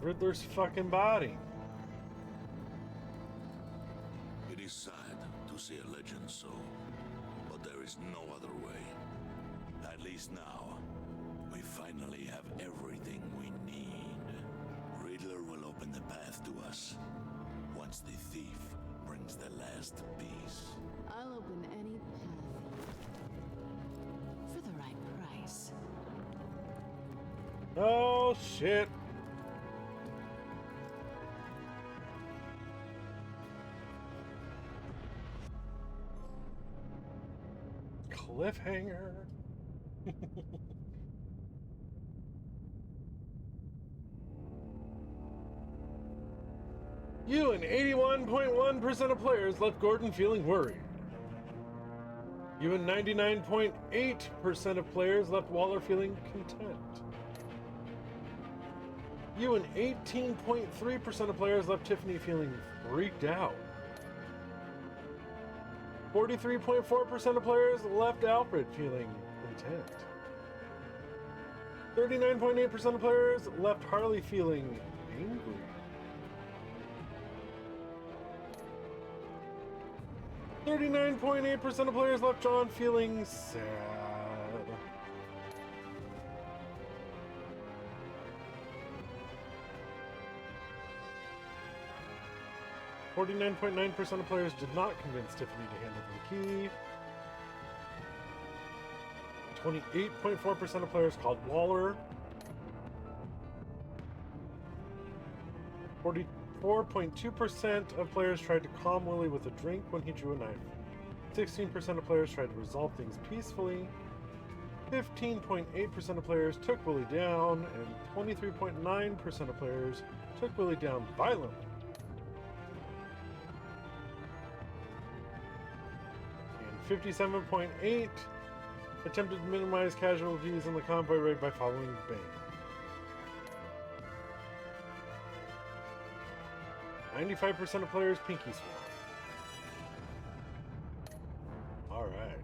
Riddler's fucking body. It is sad to see a legend so, but there is no other way. At least now, we finally have everything we need. Riddler will open the path to us once the thief brings the last piece. I'll open any path for the right price. Oh shit. Cliffhanger. You and 81.1% of players left Gordon feeling worried. You and 99.8% of players left Waller feeling content. You and 18.3% of players left Tiffany feeling freaked out. 43.4% of players left Alfred feeling content. 39.8% of players left Harley feeling angry. 39.8% of players left John feeling sad. 49.9% of players did not convince Tiffany to hand over the key. 28.4% of players called Waller. 44.2% of players tried to calm Willie with a drink when he drew a knife. 16% of players tried to resolve things peacefully. 15.8% of players took Willie down, and 23.9% of players took Willie down violently. And 57.8% attempted to minimize casualties in the convoy raid by following Bane. 95% of players pinky swore. Alright.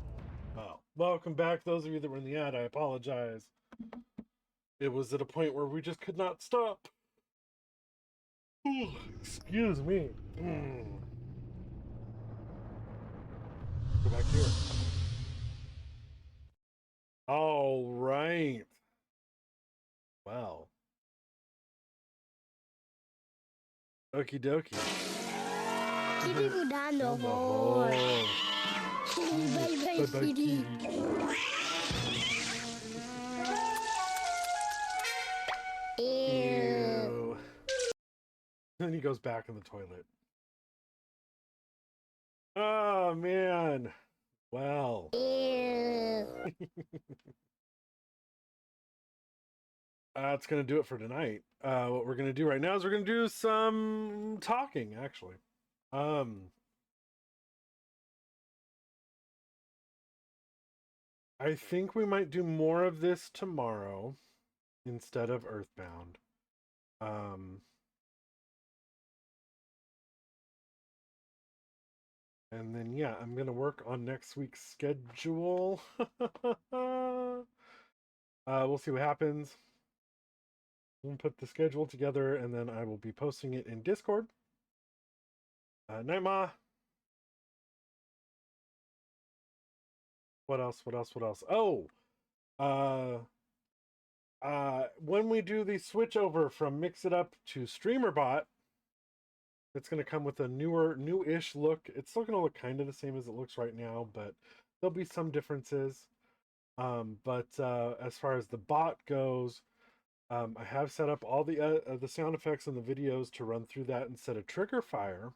Well, welcome back. Those of you that were in the ad, I apologize. It was at a point where we just could not stop. Ooh, excuse me. Go back here. Alright. Wow. Okie dokie. Kitty go down the hole. Kitty, bye bye, kitty. Ew. Then he goes back in the toilet. Oh, man. Well. That's going to do it for tonight. What we're going to do right now is we're going to do some talking, actually. I think we might do more of this tomorrow instead of Earthbound. And then, yeah, I'm going to work on next week's schedule. We'll see what happens. We'll put the schedule together, and then I will be posting it in Discord. Night Ma. What else? Oh! When we do the switch over from Mix It Up to StreamerBot, it's going to come with a new-ish look. It's still going to look kind of the same as it looks right now, but there'll be some differences. But as far as the bot goes, I have set up all the sound effects and the videos to run through that instead of trigger fire.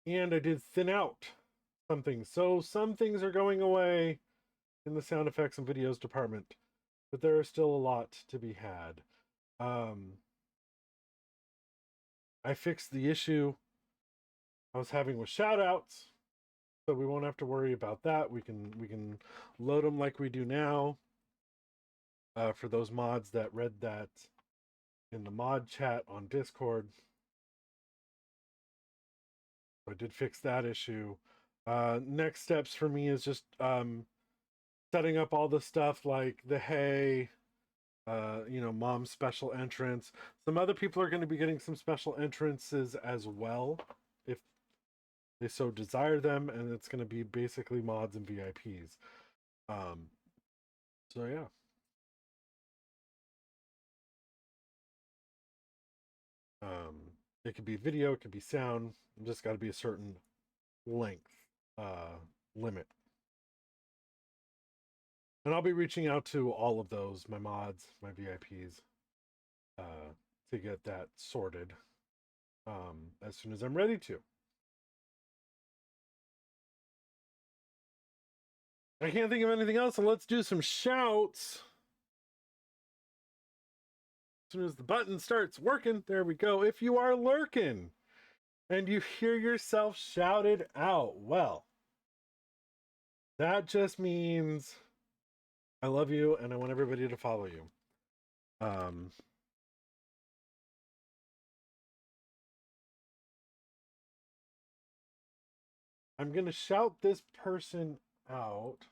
And I did thin out some things. So some things are going away in the sound effects and videos department, but there are still a lot to be had. I fixed the issue I was having with shoutouts, so we won't have to worry about that. We can load them like we do now. For those mods that read that in the mod chat on Discord. I did fix that issue. Next steps for me is just setting up all the stuff like the hey, mom's special entrance. Some other people are going to be getting some special entrances as well, if they so desire them, and it's going to be basically mods and VIPs. So yeah. It could be video, it could be sound. It just got to be a certain length limit. And I'll be reaching out to all of those, my mods, my VIPs, to get that sorted as soon as I'm ready to. I can't think of anything else, so let's do some shouts. As soon as the button starts working, there we go. If you are lurking and you hear yourself shouted out, well, That just means I love you and I want everybody to follow you. I'm going to shout this person out.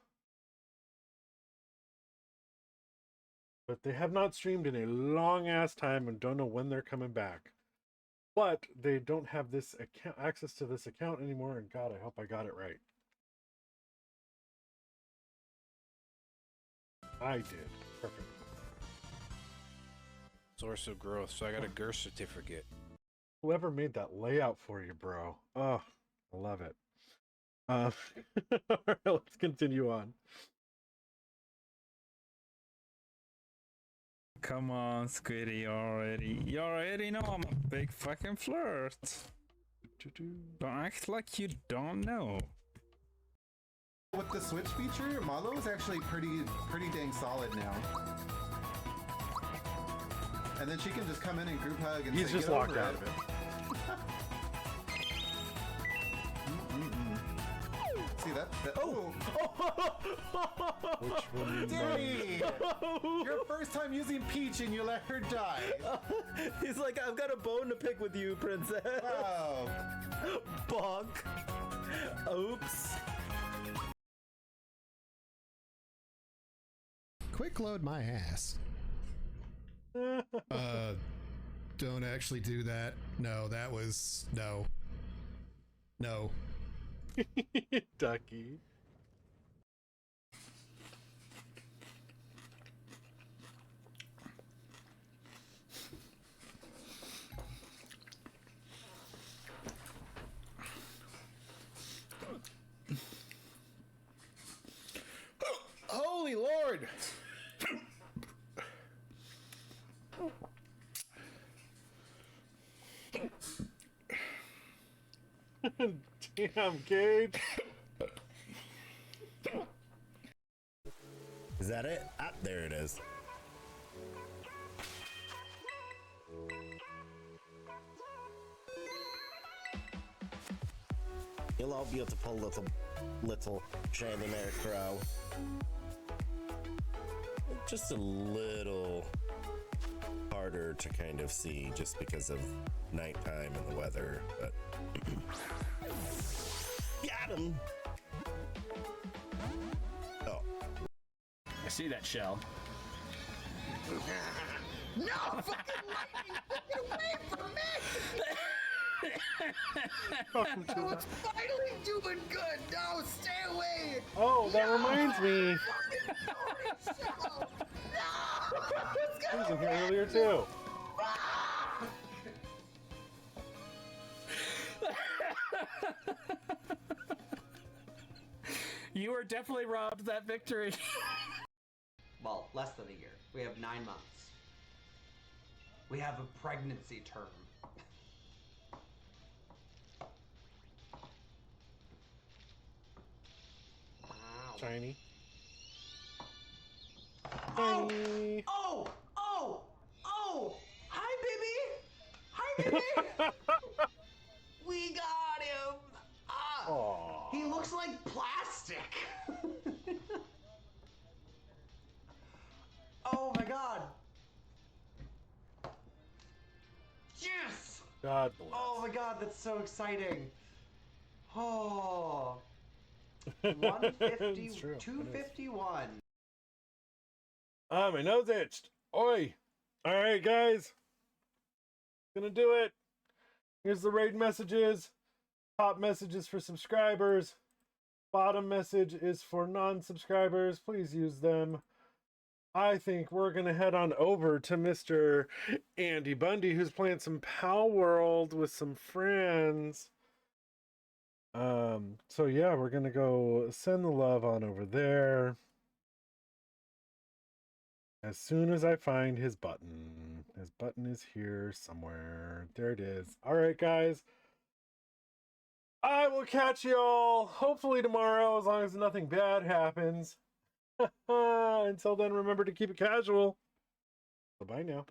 But they have not streamed in a long ass time and don't know when they're coming back. But they don't have this account, access to this account anymore. And God, I hope I got it right. I did. Perfect. Source of growth. So I got a GERS certificate. Whoever made that layout for you, bro. Oh, I love it. All right, let's continue on. Come on, Squiddy, you already know I'm a big fucking flirt. Don't act like you don't know. With the switch feature, Malo is actually pretty dang solid now. And then she can just come in and group hug and He's say, just "Get locked over out it." of it. See that? Oh! Which one? Danny! Your first time using Peach and you let her die. He's like, I've got a bone to pick with you, princess. Wow. Bonk. Oops. Quick load my ass. Don't actually do that. No, that was no. No. Ducky. Holy Lord! Damn, Gage. Is that it? Ah, there it is. You'll all beautiful little Chandelier crow. Just a little harder to kind of see just because of nighttime and the weather, but got him. Oh, I see that shell. No! Fucking lightning! Get away from me! I was finally doing good! No, stay away! Oh, that reminds me. He was in here earlier too. You were definitely robbed that victory. Well, less than a year. We have 9 months. We have a pregnancy term. Wow. Shiny. Oh! Oh! Oh! Oh! Hi, baby! Hi, baby! We got him! Ah! Aww. He looks like plastic! Oh my god! Yes! God bless. Oh my god, that's so exciting! Oh! 150, It's true. 251. Ah, my nose itched. Oi. All right, guys. Gonna do it. Here's the raid messages. Top messages for subscribers. Bottom message is for non-subscribers. Please use them. I think we're gonna head on over to Mr. Andy Bundy, who's playing some Pal World with some friends. So yeah, we're gonna go send the love on over there. As soon as I find his button. His button is here somewhere. There it is. All right, guys. I will catch y'all hopefully tomorrow, as long as nothing bad happens. Until then, remember to keep it casual. Bye-bye now.